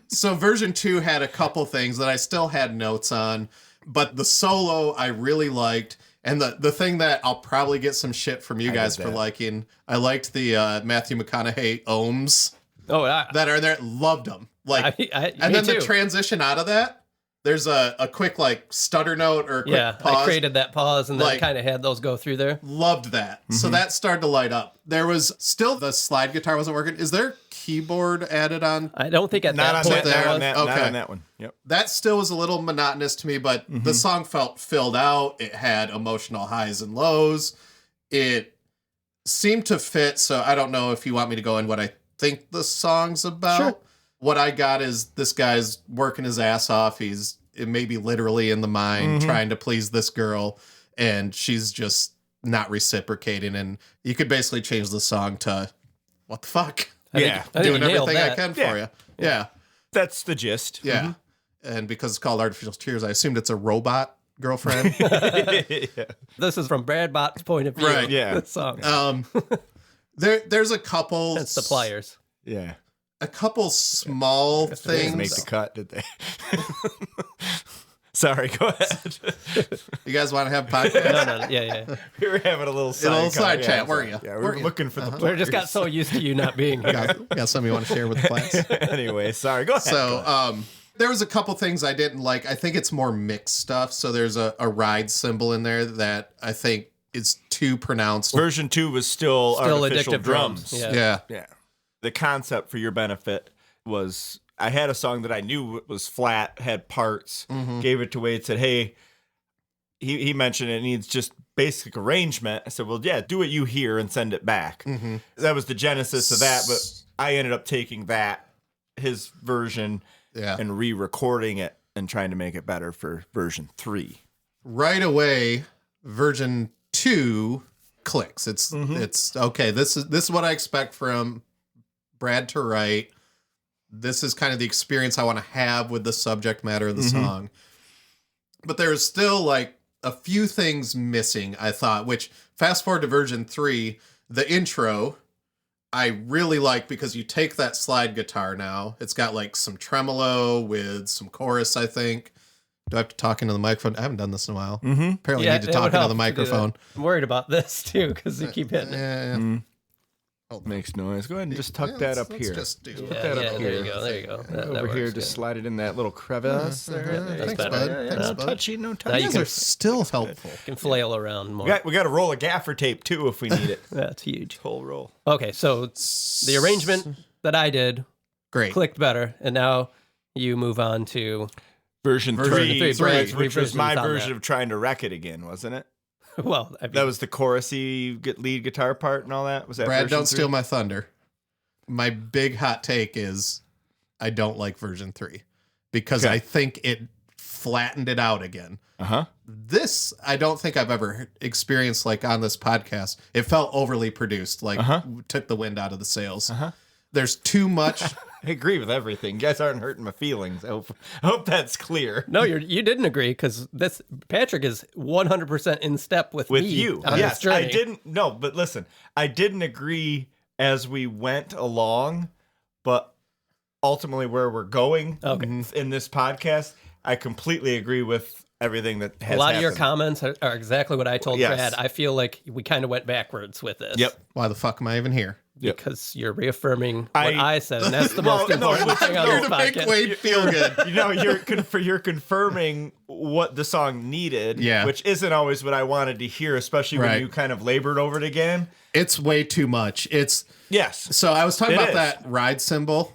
C: So version 2 had a couple things that I still had notes on, but the solo I really liked. And the thing that I'll probably get some shit from you guys for liking, I liked the Matthew McConaughey ohms that are there. Loved them. And then the transition out of that. There's a quick stutter note or a quick pause.
A: I created that pause and then kind of had those go through there.
C: Loved that. So that started to light up. There was still the slide guitar wasn't working. Is there keyboard added on?
A: I don't think at that point there was.
B: Not on that one. Yep.
C: That still was a little monotonous to me, but the song felt filled out. It had emotional highs and lows. It seemed to fit. So I don't know if you want me to go in what I think the song's about. Sure. What I got is this guy's working his ass off. He's maybe literally in the mine trying to please this girl, and she's just not reciprocating. And you could basically change the song to, what the fuck?
A: I think
C: doing everything I can for you. Yeah.
B: That's the gist.
C: Yeah. And because it's called Artificial Tears, I assumed it's a robot girlfriend.
A: This is from Brad Bott's point of view.
C: Right.
B: Yeah.
A: The song.
C: There's a couple.
A: That's the pliers.
B: Yeah.
C: A couple small things.
B: They didn't make the cut, did they? Sorry, go ahead.
C: You guys want to have a podcast?
A: No. Yeah.
B: We were having a little side
C: chat, weren't you?
B: Yeah, we were looking for the pliers.
A: We just got so used to you not being here.
C: Got something you want to share with the class?
B: Anyway, sorry, go ahead.
C: So, there was a couple things I didn't like. I think it's more mixed stuff. So there's a ride cymbal in there that I think is too pronounced.
B: Version 2 was still artificial
A: addictive drums.
C: Yeah.
B: The concept, for your benefit, was I had a song that I knew was flat, had parts, gave it to Wade, said, hey, he mentioned it needs just basic arrangement. I said, well, yeah, do what you hear and send it back. That was the genesis of that, but I ended up taking his version, and re-recording it and trying to make it better for version 3.
C: Right away, version 2 clicks. It's okay. This is what I expect from Brad to write. This is kind of the experience I want to have with the subject matter of the song. But there's still a few things missing, I thought, which fast forward to version 3, the intro I really like because you take that slide guitar now. It's got some tremolo with some chorus, I think. Do I have to talk into the microphone? I haven't done this in a while. Apparently I need to talk into the microphone.
A: I'm worried about this too because you keep hitting it.
C: Yeah.
B: Makes noise. Go ahead and just tuck that up here.
C: Just do
B: put that up here.
A: There you go. That
B: Over here,
A: works,
B: just slide it in that little crevice.
C: Thanks,
A: better.
C: bud. Thanks,
B: No
C: bud.
B: touchy, no
C: You
B: touchy.
C: guys are still helpful.
A: You can flail around more.
B: We got to roll a gaffer tape too if we need it.
A: That's huge.
B: Whole roll.
A: Okay, so the arrangement that I did clicked better, and now you move on to
B: version 3, which was my
A: on
B: version
A: that.
B: of trying to wreck it again, wasn't it?
A: Well,
B: that was the chorusy lead guitar part and all that. Was that
C: Brad?
B: version
C: Don't
B: 3?
C: steal my thunder. My big hot take is I don't like version 3 because I think it flattened it out again. This I don't think I've ever experienced on this podcast. It felt overly produced, took the wind out of the sails. there's too much.
B: I agree with everything. You guys aren't hurting my feelings. I hope that's clear.
A: No, you didn't agree because Patrick is 100% in step with me
B: you.
A: On
B: yes,
A: this journey.
B: I didn't. No, but listen, I didn't agree as we went along, but ultimately where we're going in this podcast, I completely agree with everything that has happened.
A: A lot of your comments are exactly what I told Brad. I feel like we kind of went backwards with this.
B: Yep.
C: Why the fuck am I even here?
A: Because you're reaffirming what I said, and that's the most important thing on this podcast.
C: To make Wade feel good.
B: You're confirming what the song needed, which isn't always what I wanted to hear, especially when you kind of labored over it again.
C: It's way too much.
B: Yes.
C: So I was talking about that ride cymbal.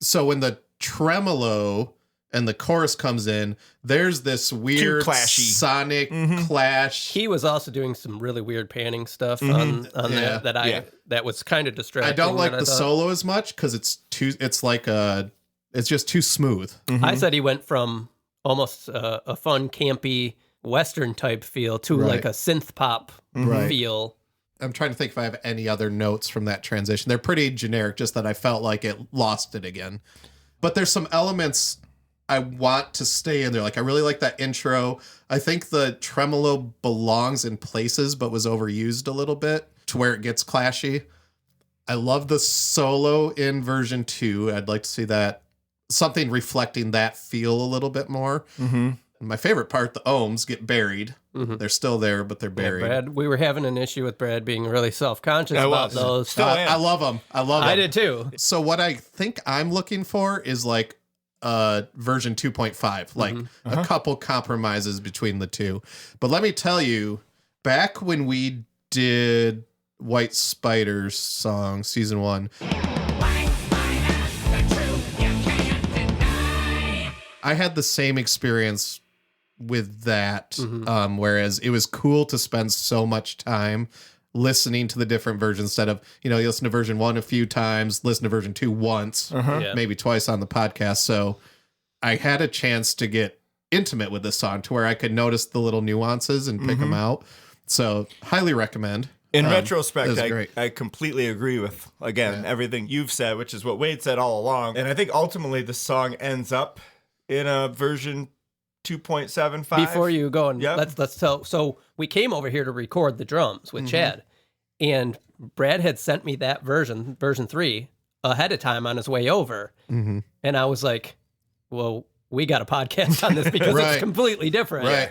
C: So when the tremolo and the chorus comes in, there's this weird sonic clash.
A: He was also doing some really weird panning stuff on that was kind of distracting.
C: I don't like the solo as much because it's just too smooth.
A: I said he went from almost a fun, campy Western type feel to like a synth pop feel.
C: I'm trying to think if I have any other notes from that transition. They're pretty generic, just that I felt like it lost it again. But there's some elements I want to stay in there. Like, I really like that intro. I think the tremolo belongs in places, but was overused a little bit to where it gets clashy. I love the solo in version 2. I'd like to see that, something reflecting that feel a little bit more. My favorite part, the ohms get buried. They're still there, but they're buried.
A: Brad, we were having an issue with Brad being really self-conscious about those.
C: I love them.
A: I did too.
C: So what I think I'm looking for is like version 2.5, like a couple compromises between the two. But let me tell you, back when we did Whyte Spydrz song, season 1, I had the same experience with that, whereas it was cool to spend so much time listening to the different versions instead of, you listen to version 1 a few times, listen to version 2 once, maybe twice on the podcast. So I had a chance to get intimate with this song to where I could notice the little nuances and pick them out. So highly recommend.
B: In retrospect, I completely agree with, again, everything you've said, which is what Wade said all along. And I think ultimately the song ends up in a version 2.75.
A: Before you go, and let's tell. So we came over here to record the drums with Chad, and Brad had sent me that version 3, ahead of time on his way over. And I was like, well, we got a podcast on this because it's completely different.
C: Right.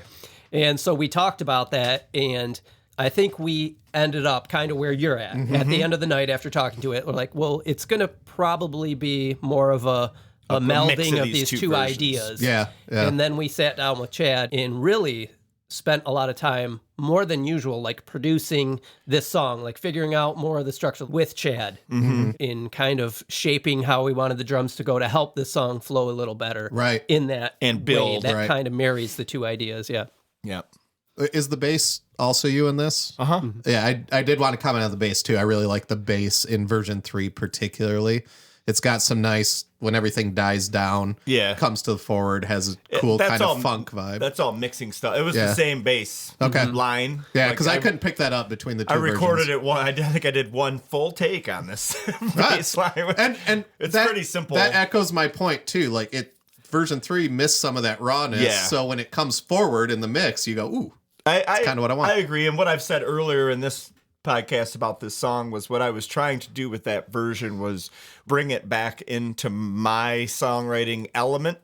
A: And so we talked about that, and I think we ended up kind of where you're at. At the end of the night after talking to it, we're like, well, it's going to probably be more of a melding of these two ideas.
C: Yeah.
A: And then we sat down with Chad and really spent a lot of time, more than usual, like producing this song, like figuring out more of the structure with Chad in kind of shaping how we wanted the drums to go to help this song flow a little better.
C: Right.
A: In that
B: and build.
A: Way that kind of marries the two ideas. Yeah.
B: Yeah.
C: Is the bass also you in this? Yeah, I did want to comment on the bass too. I really like the bass in version 3 particularly. It's got some nice, when everything dies down, comes to the forward, has a cool kind of funk vibe.
B: That's all mixing stuff. It was the same bass line.
C: Yeah, because I couldn't pick that up between the two versions.
B: I recorded it I think I did one full take on this bass line.
C: And it's pretty simple. That echoes my point too. Like version 3 missed some of that rawness. Yeah. So when it comes forward in the mix, you go, ooh, that's kind of what I want.
B: I agree. And what I've said earlier in this podcast about this song was what I was trying to do with that version was bring it back into my songwriting element.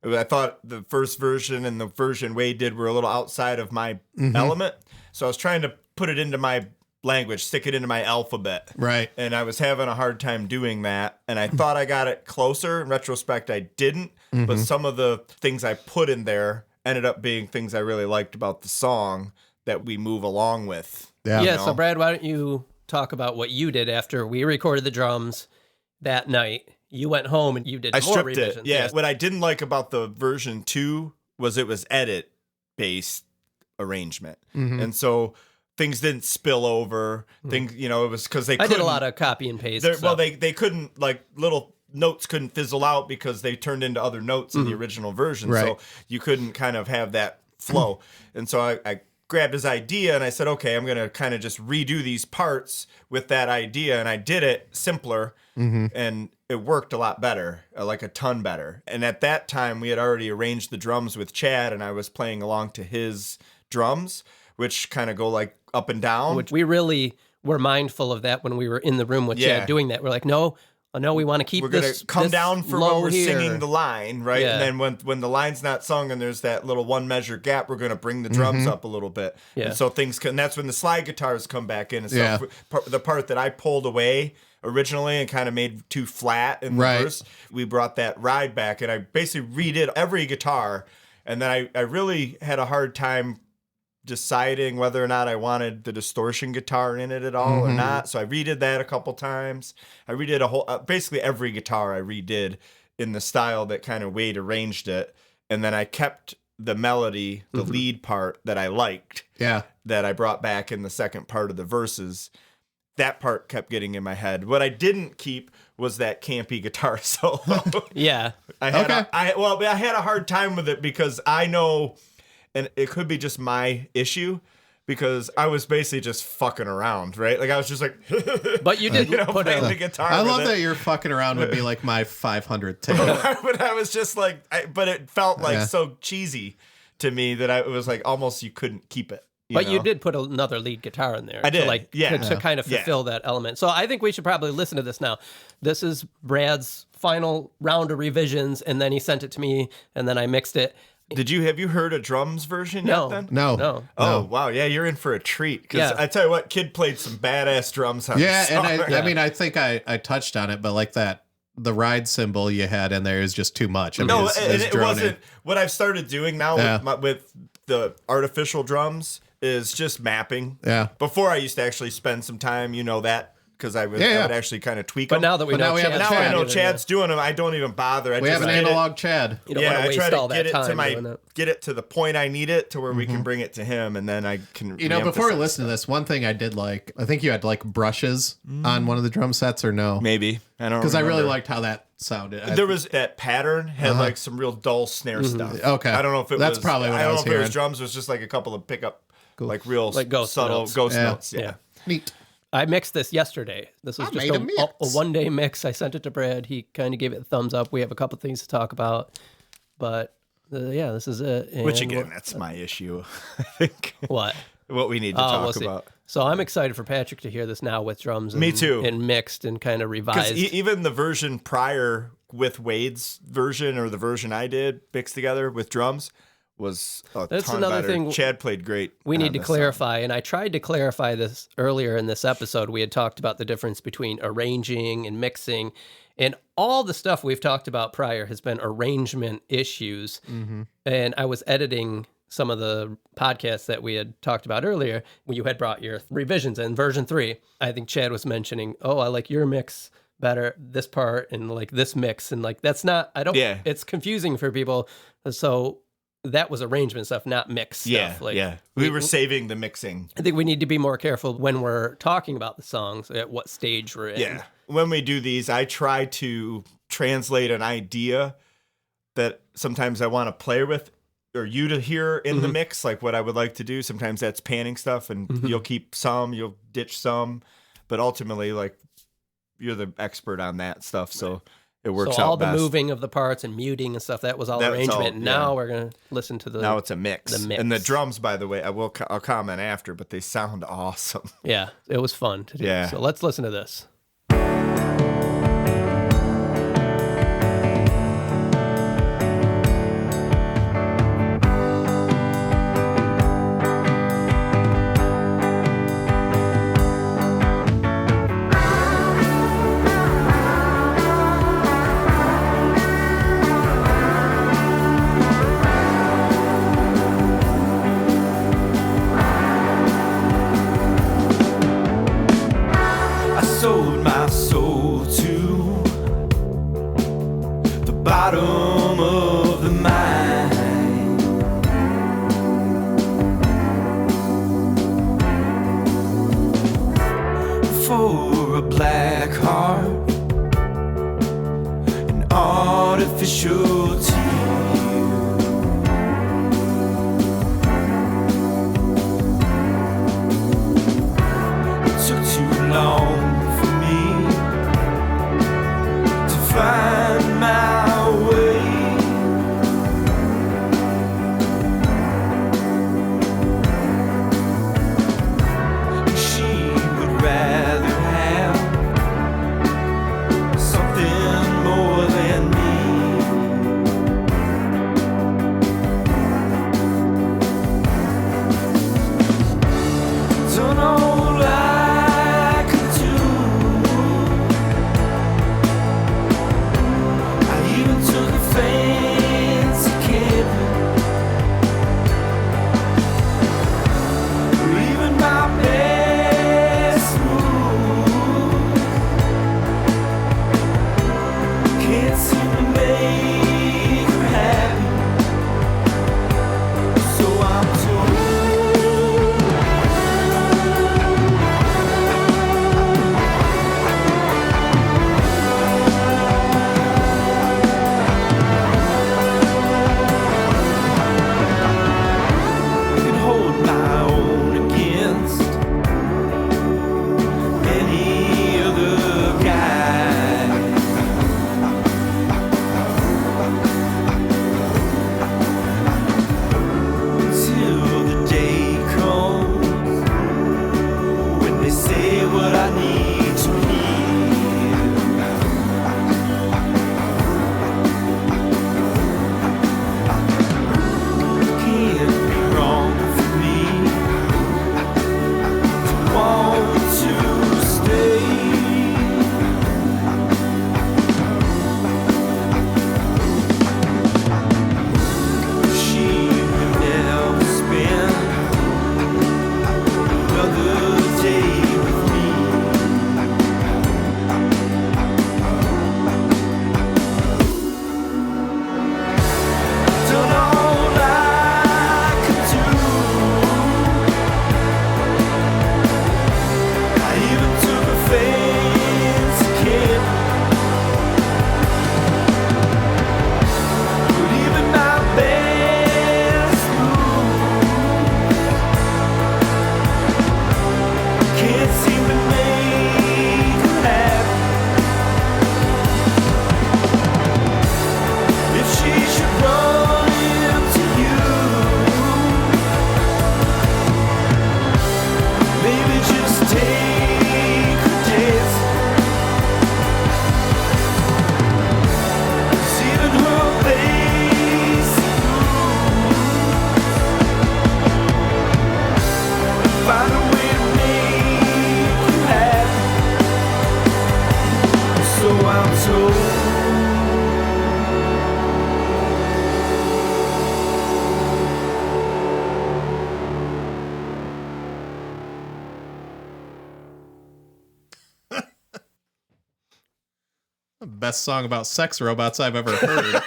B: I thought the first version and the version Wade did were a little outside of my element. So I was trying to put it into my language, stick it into my alphabet.
C: Right.
B: And I was having a hard time doing that. And I thought I got it closer. In retrospect, I didn't. But some of the things I put in there ended up being things I really liked about the song that we move along with.
A: Yeah. So Brad, why don't you talk about what you did after we recorded the drums that night? You went home and you did more revisions.
B: Yeah. What I didn't like about the version 2 was it was edit-based arrangement. And so things didn't spill over. Things, it was because they couldn't.
A: I did a lot of copy and paste.
B: Well, they couldn't, like, little notes couldn't fizzle out because they turned into other notes in the original version. Right. So you couldn't kind of have that flow. And so I grabbed his idea and I said, okay, I'm going to kind of just redo these parts with that idea. And I did it simpler and it worked a lot better, like a ton better. And at that time we had already arranged the drums with Chad and I was playing along to his drums, which kind of go like up and down.
A: Which we really were mindful of that when we were in the room with Chad doing that. We're like, no, we want to keep
B: we're gonna come down for when we're singing the line, right?
A: Yeah.
B: And then when the line's not sung and there's that little one measure gap, we're gonna bring the drums up a little bit. Yeah. And so and that's when the slide guitars come back in. And so the part that I pulled away originally and kind of made too flat in the verse, we brought that ride back and I basically redid every guitar. And then I really had a hard time deciding whether or not I wanted the distortion guitar in it at all or not. So I redid that a couple times. I redid basically every guitar I redid in the style that kind of Whyte arranged it. And then I kept the melody, the lead part that I liked, that I brought back in the second part of the verses. That part kept getting in my head. What I didn't keep was that campy guitar solo. I had a hard time with it because I know, and it could be just my issue, because I was basically just fucking around, right? Like I was just like,
A: but you did put
B: playing the guitar.
C: I love that you're fucking around would be like my 500th take.
B: But I was just like, but it felt like so cheesy to me that it was like almost you couldn't keep it.
A: You did put another lead guitar in there.
B: I did,
A: to kind of fulfill that element. So I think we should probably listen to this now. This is Brad's final round of revisions, and then he sent it to me, and then I mixed it.
B: Have you heard a drums version yet then?
C: No.
B: Oh, wow. Yeah, you're in for a treat. Because I tell you what, Kid played some badass drums on this song.
C: And I mean, I think I touched on it, but like the ride cymbal you had in there is just too much. I mean,
B: it wasn't. What I've started doing now with the artificial drums is just mapping.
C: Yeah.
B: Before I used to actually spend some time, that, because I would actually kind of tweak them.
A: But now that we know
B: Chad's doing them, I don't even bother.
C: We have an analog Chad.
A: You don't want to waste all that time.
B: Get it to the point I need it to where we can bring it to him, and then I can.
C: Before we listen to this, one thing I did like, I think you had like brushes on one of the drum sets, or no?
B: Maybe I don't,
C: because I really liked how that sounded.
B: There was that pattern had like some real dull snare stuff.
C: Okay,
B: I don't know if it
C: that's
B: was.
C: Probably what
B: I don't know
C: if
B: it was drums. It was just like a couple of pickup, like real subtle
A: notes.
B: Ghost notes. Yeah.
C: Neat.
A: I mixed this yesterday. This was just a one-day mix. I sent it to Brad. He kind of gave it a thumbs up. We have a couple things to talk about, but this is it. And
B: which again, that's my issue. I think
A: what
B: we need to talk about.
A: So I'm excited for Patrick to hear this now with drums.
B: Me too.
A: And mixed and kind of revised.
B: Even the version prior with Wade's version, or the version I did mixed together with drums, was
A: That's
B: ton
A: another
B: better.
A: thing
B: Chad played great.
A: We need to clarify, and I tried to clarify this earlier in this episode. We had talked about the difference between arranging and mixing, and all the stuff we've talked about prior has been arrangement issues. And I was editing some of the podcasts that we had talked about earlier when you had brought your revisions in version 3. I think Chad was mentioning, I like your mix better, this part, and like this mix, and like that's not, it's confusing for people. So that was arrangement stuff, not mix stuff.
B: We were saving the mixing.
A: I think we need to be more careful when we're talking about the songs, at what stage we're in.
B: Yeah. When we do these, I try to translate an idea that sometimes I want to play with, or you to hear in the mix, like what I would like to do. Sometimes that's panning stuff, and you'll keep some, you'll ditch some, but ultimately, like, you're the expert on that stuff, so it works out best.
A: So all the moving of the parts and muting and stuff, that was all arrangement. Now we're going to listen to
B: now it's a mix. And the drums, by the way, I'll comment after, but they sound awesome.
A: Yeah, it was fun to do.
B: Yeah.
A: So let's listen to this.
G: Bottom of the mine, for a black heart, an artificial tear. took too long for me to find my way. She would rather have something more than me. Done all I could do. I even took a fancy camping. Even my best move can't seem to make her happy. So I'm told. I can hold my own against any other guy. Until the day comes when they say what I need to hear. Can't be wrong for me to want to stay. She will never spend another day with me. Done all I could do. I even took a fancy camping. But even my best move can't seem to make her happy. If she should run into you, maybe just take her dancing. 'Cause even her basic moves find a way to make you happy. So I'm told.
C: Best song about sex robots I've ever heard.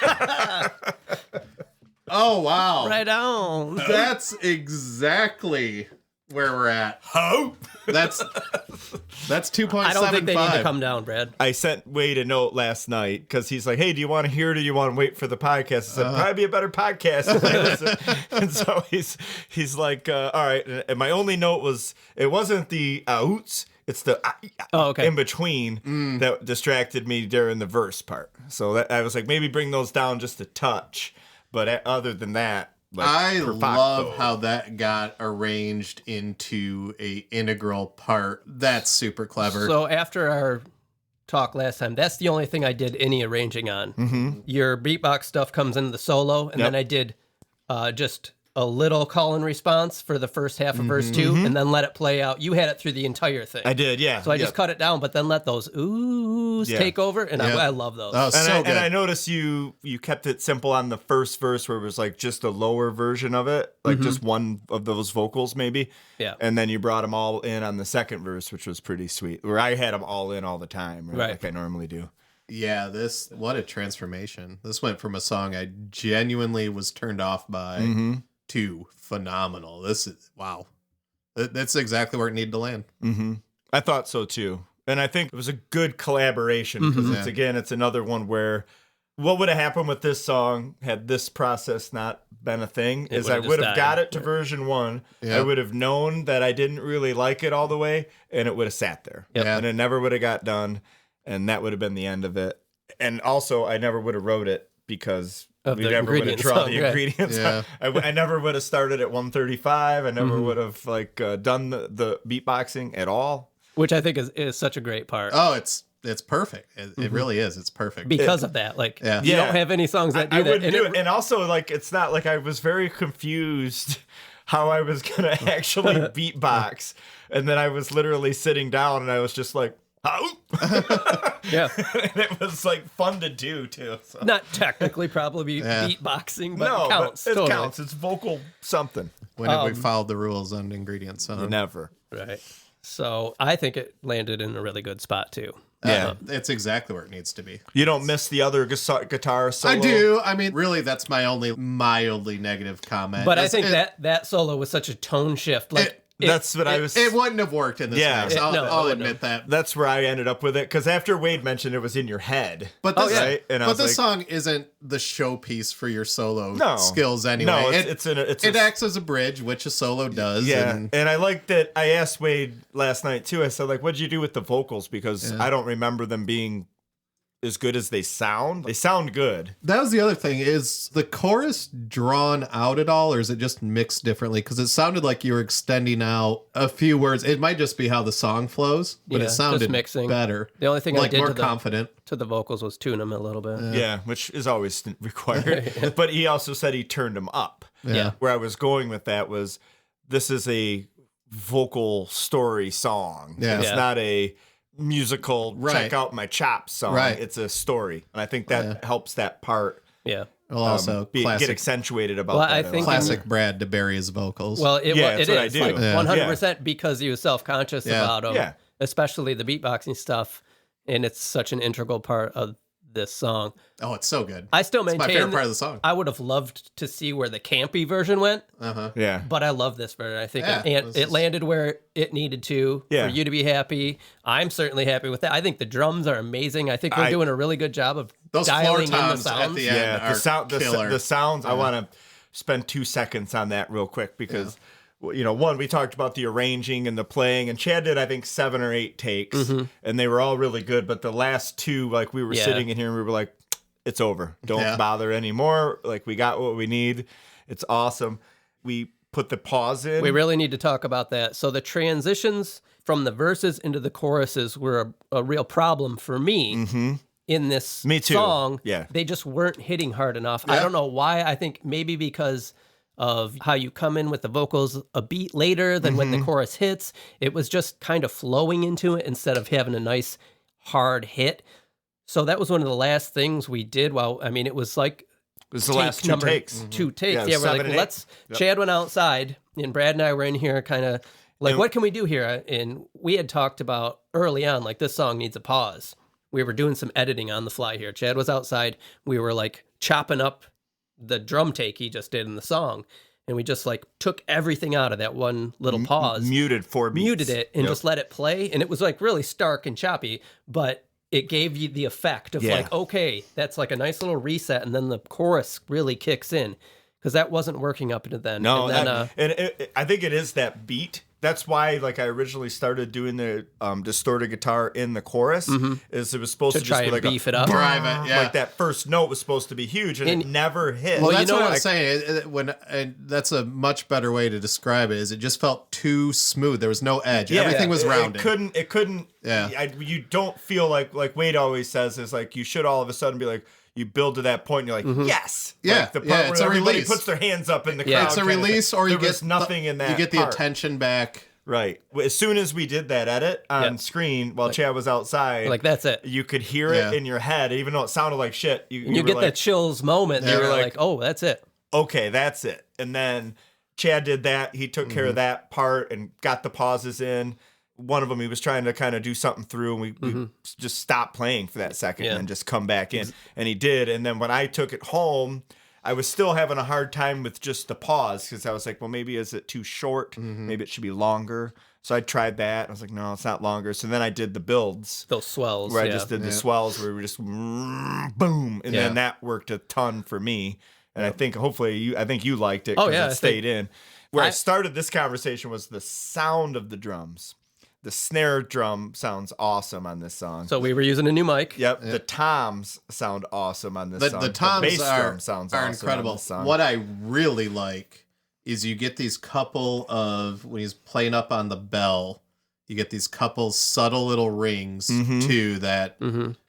C: Oh, wow.
A: Right on.
C: That's exactly where we're at.
B: Hope.
C: That's 2.75.
A: I don't think they need to come down, Brad.
B: I sent Wade a note last night because he's like, "Hey, do you want to hear it or do you want to wait for the podcast?" I said, "Probably be a better podcast." And so he's like, "All right." And my only note was, it wasn't the outs, it's the in between that distracted me during the verse part. So that, I was like, maybe bring those down just a touch. But other than that, like,
C: I
B: perfecto.
C: love how that got arranged into a integral part. That's super clever.
A: So after our talk last time, that's the only thing I did any arranging on. Mm-hmm. Your beatbox stuff comes into the solo, and then I did just a little call and response for the first half of verse 2, and then let it play out. You had it through the entire thing.
B: I did, yeah.
A: So I just cut it down, but then let those oohs take over, and I love those.
C: Oh,
B: And I noticed you kept it simple on the first verse where it was like just a lower version of it, like just one of those vocals maybe.
A: Yeah.
B: And then you brought them all in on the second verse, which was pretty sweet, where I had them all in all the time, right? Like I normally do.
C: Yeah, what a transformation. This went from a song I genuinely was turned off by to phenomenal. This is, wow. That's exactly where it needed to land.
B: Mm-hmm. I thought so too. And I think it was a good collaboration because it's another one where what would have happened with this song had this process not been a thing is I would have got it to version 1. Yeah. I would have known that I didn't really like it all the way, and it would have sat there. Yep. And it never would have got done, and that would have been the end of it. And also, I never would have wrote it because we never would have drawn the ingredients. Yeah. I never would have started at 135. I never would have done the beatboxing at all.
A: Which I think is such a great part.
C: Oh, it's perfect. It really is. It's perfect
A: because of that. Like, you don't have any songs that do that.
B: Wouldn't do it. And also, like, it's not like I was very confused how I was gonna actually beatbox, and then I was literally sitting down, and I was just like, "Oh."
A: Yeah,
B: and it was like fun to do too. So.
A: Not technically probably beatboxing, but it counts.
B: But it
A: totally.
B: counts. It's vocal something.
C: When have we followed the rules on ingredients?
B: Never.
A: Right. So I think it landed in a really good spot too.
C: Yeah, it's exactly where it needs to be.
B: You don't miss the other guitar solo?
C: I do. I mean, really, that's my only mildly negative comment.
A: But I think that solo was such a tone shift. Like
B: that's what I was.
C: It wouldn't have worked in this mix. I'll admit that.
B: That's where I ended up with it because after Wade mentioned it was in your head.
C: But this, right? But this song isn't the showpiece for your solo skills anyway.
B: No, it
C: acts as a bridge, which a solo does.
B: Yeah, and I like that. I asked Wade last night too. I said, like, what'd you do with the vocals? Because I don't remember them being as good as they sound. They sound good.
C: That was the other thing. Is the chorus drawn out at all, or is it just mixed differently? Because it sounded like you were extending out a few words. It might just be how the song flows, but it sounded better.
A: The only thing I did
C: more confident
A: to the vocals was tune them a little bit.
B: Yeah, which is always required. But he also said he turned them up.
A: Yeah.
B: Where I was going with that was, this is a vocal story song.
C: Yeah.
B: It's not a musical check out my chops song. It's a story, and I think that helps that part
C: will also
B: get accentuated about that.
A: I think
C: classic Brad to bury his vocals.
A: Well, it is
B: what I do.
A: Like 100% because he was self-conscious about them, especially the beatboxing stuff, and it's such an integral part of this song.
C: Oh, it's so good.
A: I still maintain
C: it's my favorite part of the song.
A: I would have loved to see where the campy version went.
B: Yeah.
A: But I love this version. I think it landed where it needed to for you to be happy. I'm certainly happy with that. I think the drums are amazing. I think we're doing a really good job of dialing in the sounds.
C: At the end
B: the sounds. I want to spend 2 seconds on that real quick because one, we talked about the arranging and the playing, and Chad did, I think, 7 or 8 takes, and they were all really good. But the last 2, like, we were sitting in here and we were like, it's over. Don't bother anymore. Like, we got what we need. It's awesome. We put the pause in.
A: We really need to talk about that. So the transitions from the verses into the choruses were a real problem for me. In this song.
B: Yeah.
A: They just weren't hitting hard enough. I don't know why. I think maybe because of how you come in with the vocals a beat later than when the chorus hits. It was just kind of flowing into it instead of having a nice hard hit. So that was one of the last things we did. It was like
B: it was the last 2 takes.
A: 2 takes. Yeah, we're like, Chad went outside, and Brad and I were in here kind of like, what can we do here? And we had talked about early on, like, this song needs a pause. We were doing some editing on the fly here. Chad was outside. We were like chopping up the drum take he just did in the song, and we just like took everything out of that one little pause,
B: muted 4 beats,
A: muted it, and just let it play. And it was like really stark and choppy, but it gave you the effect of like, okay, that's like a nice little reset, and then the chorus really kicks in, because that wasn't working up to then.
B: No, and then, I think it is that beat. That's why, like, I originally started doing the distorted guitar in the chorus. Is it was supposed to just be like
A: beef it up,
C: drive it. Yeah.
B: Like that first note was supposed to be huge, and it never hit.
C: Well, that's what I was saying. That's a much better way to describe it. Is it just felt too smooth? There was no edge. Everything was rounded.
B: It couldn't. Yeah. You don't feel like Wade always says is like you should all of a sudden be like. You build to that point, and you're like, yes.
C: Yeah.
B: Like the part where everybody puts their hands up in the crowd.
C: It's a release, or you get
B: nothing in that.
C: You get the attention back.
B: Right. As soon as we did that edit on screen while Chad was outside,
A: like, that's it.
B: You could hear it in your head, even though it sounded like shit.
A: You get that chills moment. You were like, oh, that's it.
B: Okay, that's it. And then Chad did that. He took care of that part and got the pauses in. One of them, he was trying to kind of do something through, and we just stopped playing for that second and just come back in. And he did. And then when I took it home, I was still having a hard time with just the pause, because I was like, well, maybe is it too short? Maybe it should be longer. So I tried that. I was like, no, it's not longer. So then I did the builds.
A: Those swells.
B: Where I just did the swells where we just boom. And then that worked a ton for me. And I think hopefully you liked it because it stayed in. Where I started this conversation was the sound of the drums. The snare drum sounds awesome on this song.
A: So we were using a new mic.
B: Yep. The toms sound awesome on this song.
C: The toms
B: bass drum sounds
C: are
B: awesome
C: incredible.
B: on this song.
C: What I really like is you get these couple of, when he's playing up on the bell, you get these couple subtle little rings too that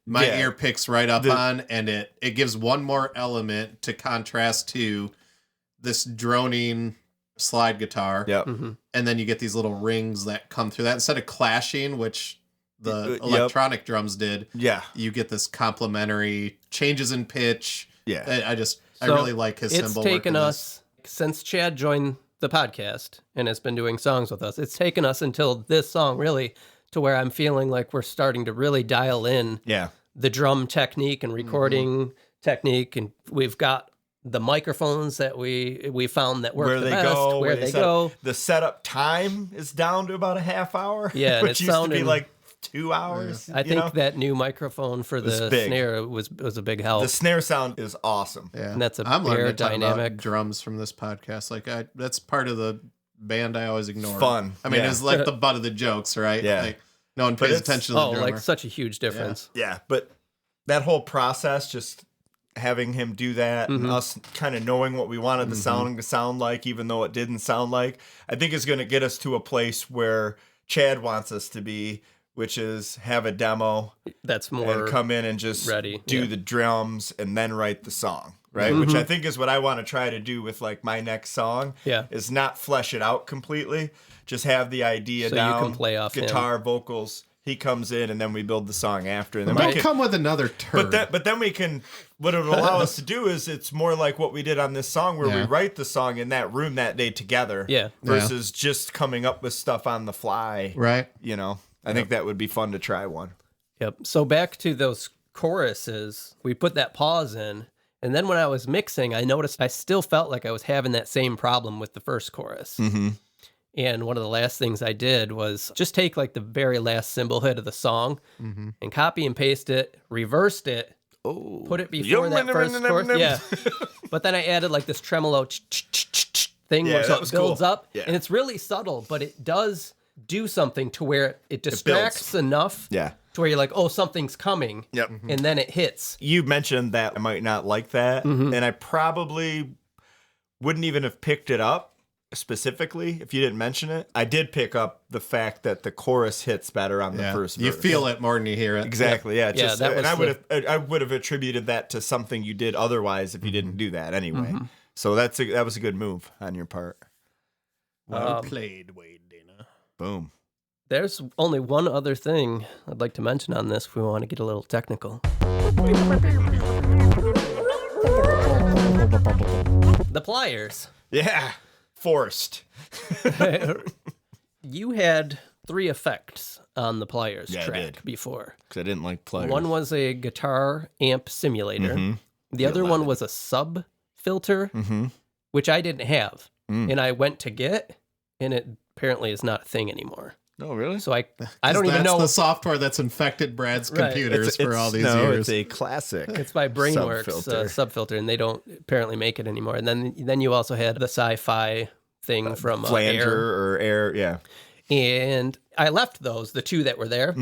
C: my ear picks right up on, and it gives one more element to contrast to this droning slide guitar.
B: Yep.
C: And then you get these little rings that come through that instead of clashing, which the electronic drums did.
B: Yeah.
C: You get this complementary changes in pitch.
B: Yeah.
C: I really like his cymbal work.
A: It's taken us, since Chad joined the podcast and has been doing songs with us, it's taken us until this song really to where I'm feeling like we're starting to really dial in the drum technique and recording technique. And we've got the microphones that we found that work where the best, where they go.
B: The setup time is down to about a half hour.
A: Yeah, and
B: which used to be like 2 hours.
A: I think that new microphone for the snare was a big help.
B: The snare sound is awesome.
C: Yeah,
A: and that's
C: I'm learning
A: dynamic
C: drums from this podcast. Like that's part of the band I always ignore.
B: Fun.
C: I mean, it's like the butt of the jokes, right?
B: Yeah.
C: Like, no one pays attention to the drummer.
A: Like such a huge difference.
B: Yeah, but that whole process, just having him do that and us kind of knowing what we wanted the sound to sound like, even though it didn't sound like, I think is going to get us to a place where Chad wants us to be, which is have a demo
A: that's more
B: and come in and just
A: ready.
B: do the drums and then write the song, right? Which I think is what I want to try to do with like my next song. Is not flesh it out completely, just have the idea
A: so
B: down,
A: you can play off
B: guitar, vocals. He comes in, and then we build the song after. And then
C: Don't come with another turd.
B: But then we can. What it will allow us to do is it's more like what we did on this song, where we write the song in that room that day together. Versus just coming up with stuff on the fly.
C: Right.
B: You know, I think that would be fun to try one.
A: Yep. So back to those choruses, we put that pause in, and then when I was mixing, I noticed I still felt like I was having that same problem with the first chorus. And one of the last things I did was just take like the very last cymbal hit of the song and copy and paste it, reversed it, put it before that first chorus. Yeah. But then I added like this tremolo thing where it builds up. Yeah. And it's really subtle, but it does do something to where it distracts enough to where you're like, oh, something's coming.
B: Yep.
A: And then it hits.
B: You mentioned that I might not like that. And I probably wouldn't even have picked it up. Specifically, if you didn't mention it, I did pick up the fact that the chorus hits better on the first verse.
C: You feel it more than you hear it.
B: Exactly, yeah. I would have attributed that to something you did otherwise if you didn't do that anyway. So that was a good move on your part.
C: Well played, Wade Dana.
B: Boom.
A: There's only one other thing I'd like to mention on this if we want to get a little technical. The pliers.
B: Yeah. Forced.
A: You had 3 effects on the pliers track before.
B: Because I didn't like pliers.
A: One was a guitar amp simulator. The other one was a sub filter, which I didn't have. And I went to get, and it apparently is not a thing anymore.
B: Oh, really?
A: So I don't even know.
C: That's the software that's infected Brad's computers for all these years.
B: It's a classic.
A: It's by Brainworks sub filter, and they don't apparently make it anymore. And then you also had the sci-fi thing from
B: Flanger or Air, yeah.
A: And I left those, the 2 that were there.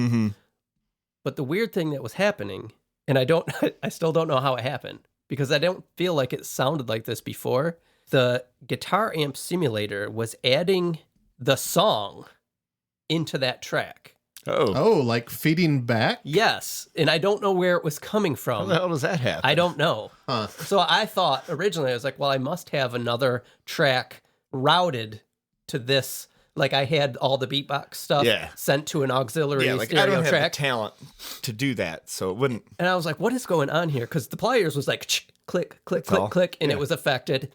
A: But the weird thing that was happening, and I still don't know how it happened, because I don't feel like it sounded like this before. The guitar amp simulator was adding the song into that track.
C: Oh, like feeding back?
A: Yes, and I don't know where it was coming from.
B: How the hell does that happen?
A: I don't know. So I thought originally, I was like, well, I must have another track routed to this. Like I had all the beatbox stuff sent to an auxiliary stereo
B: I don't have
A: track.
B: the talent to do that, so it wouldn't.
A: And I was like, what is going on here? Because the pliers was like, click, click, click, click, and it was affected.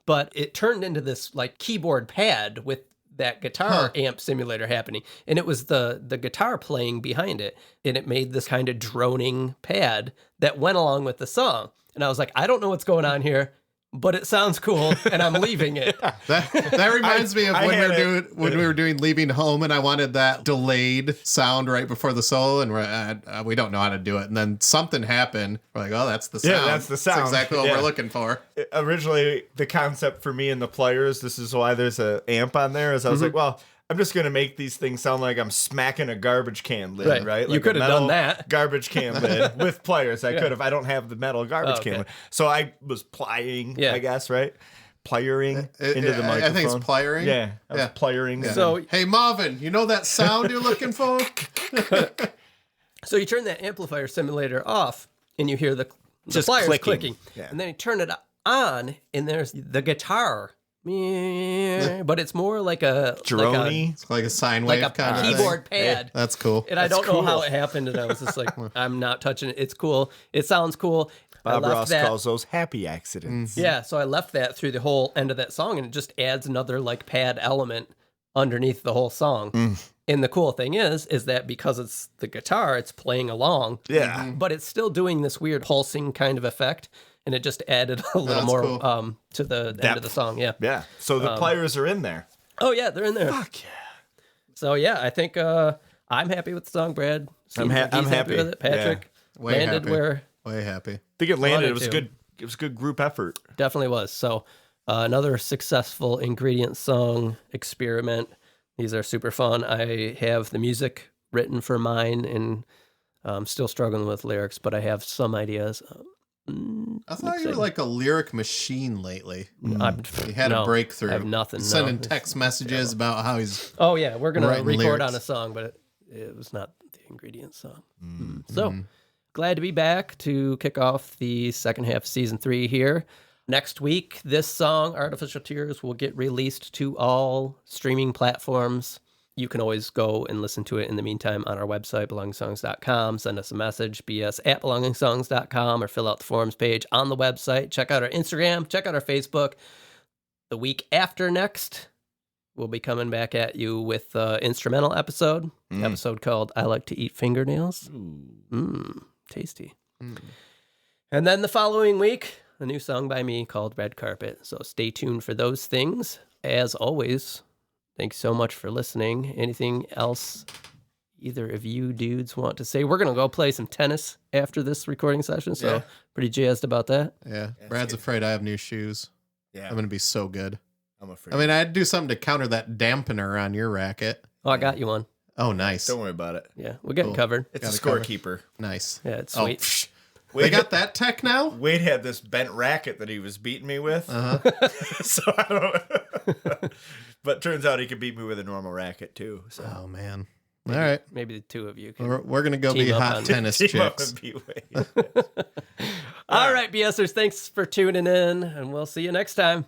A: But it turned into this like keyboard pad with that guitar amp simulator happening, and it was the guitar playing behind it, and it made this kind of droning pad that went along with the song. And I was like, I don't know what's going on here. but it sounds cool, and I'm leaving it.
C: That reminds me of when we were doing Leaving Home, and I wanted that delayed sound right before the solo, and we don't know how to do it. And then something happened. We're like, oh, that's the sound.
B: Yeah, that's the sound.
C: That's exactly what we're looking for.
B: Originally, the concept for me in the pliers, this is why there's an amp on there, is I was like, well, I'm just going to make these things sound like I'm smacking a garbage can lid, right? Like
A: you could have done that.
B: Garbage can lid with pliers. I could have. I don't have the metal garbage can lid. So I was plying, I guess, right? Pliering into the microphone.
C: I think it's pliering.
B: Yeah, I was pliering.
C: Yeah. So, hey, Marvin, you know that sound you're looking for?
A: So you turn that amplifier simulator off, and you hear the pliers clicking. Yeah. And then you turn it on, and there's the guitar. But it's more like a
B: drone-y,
C: like a sine wave,
A: like a keyboard pad.
C: That's cool.
A: And I don't know how it happened, and I was just like, I'm not touching it. It's cool. It sounds cool.
B: Bob Ross calls those happy accidents.
A: Yeah, so I left that through the whole end of that song, and it just adds another like pad element underneath the whole song. And the cool thing is that because it's the guitar, it's playing along.
B: Yeah.
A: But it's still doing this weird pulsing kind of effect. And it just added a little more
C: cool.
A: To the end of the song. Yeah.
B: Yeah. So the pliers are in there.
A: Oh, yeah, they're in there.
B: Fuck yeah.
A: So, yeah, I think I'm happy with the song, Brad.
B: I'm happy
A: with it. Patrick landed where...
C: Way happy.
B: I think it landed. It was good. It was a good group effort.
A: Definitely was. So another successful ingredient song experiment. These are super fun. I have the music written for mine, and I'm still struggling with lyrics, but I have some ideas.
C: I thought you were like a lyric machine lately. You had a breakthrough.
A: I have nothing.
C: Sending text messages about how he's.
A: Oh yeah, we're gonna record
C: lyrics
A: on a song, but it was not the ingredient song. So glad to be back to kick off the second half of season 3 here. Next week, this song, Artificial Tears, will get released to all streaming platforms. You can always go and listen to it in the meantime on our website, belongingsongs.com. Send us a message, bs@belongingsongs.com, or fill out the forums page on the website. Check out our Instagram. Check out our Facebook. The week after next, we'll be coming back at you with an instrumental episode called I Like to Eat Fingernails. Tasty. And then the following week, a new song by me called Red Carpet. So stay tuned for those things. As always, thanks so much for listening. Anything else either of you dudes want to say? We're going to go play some tennis after this recording session, so pretty jazzed about that.
C: Yeah, Brad's afraid I have new shoes.
B: Yeah.
C: I'm going to be so good.
B: I'm afraid.
C: I mean, I'd do something to counter that dampener on your racket.
A: Oh, I got you one.
C: Oh, nice.
B: Don't worry about it.
A: Yeah, we're getting covered.
B: It's a scorekeeper.
C: Nice.
A: Yeah, it's sweet.
C: They got that tech now?
B: Wade had this bent racket that he was beating me with. So I don't but turns out he could beat me with a normal racket too. So.
C: Oh, man. All right.
A: Maybe the two of you can.
C: We're going to go be hot tennis chicks.
A: All right, BSers, thanks for tuning in, and we'll see you next time.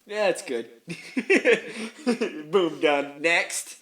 F: That's good. Boom, done. Next.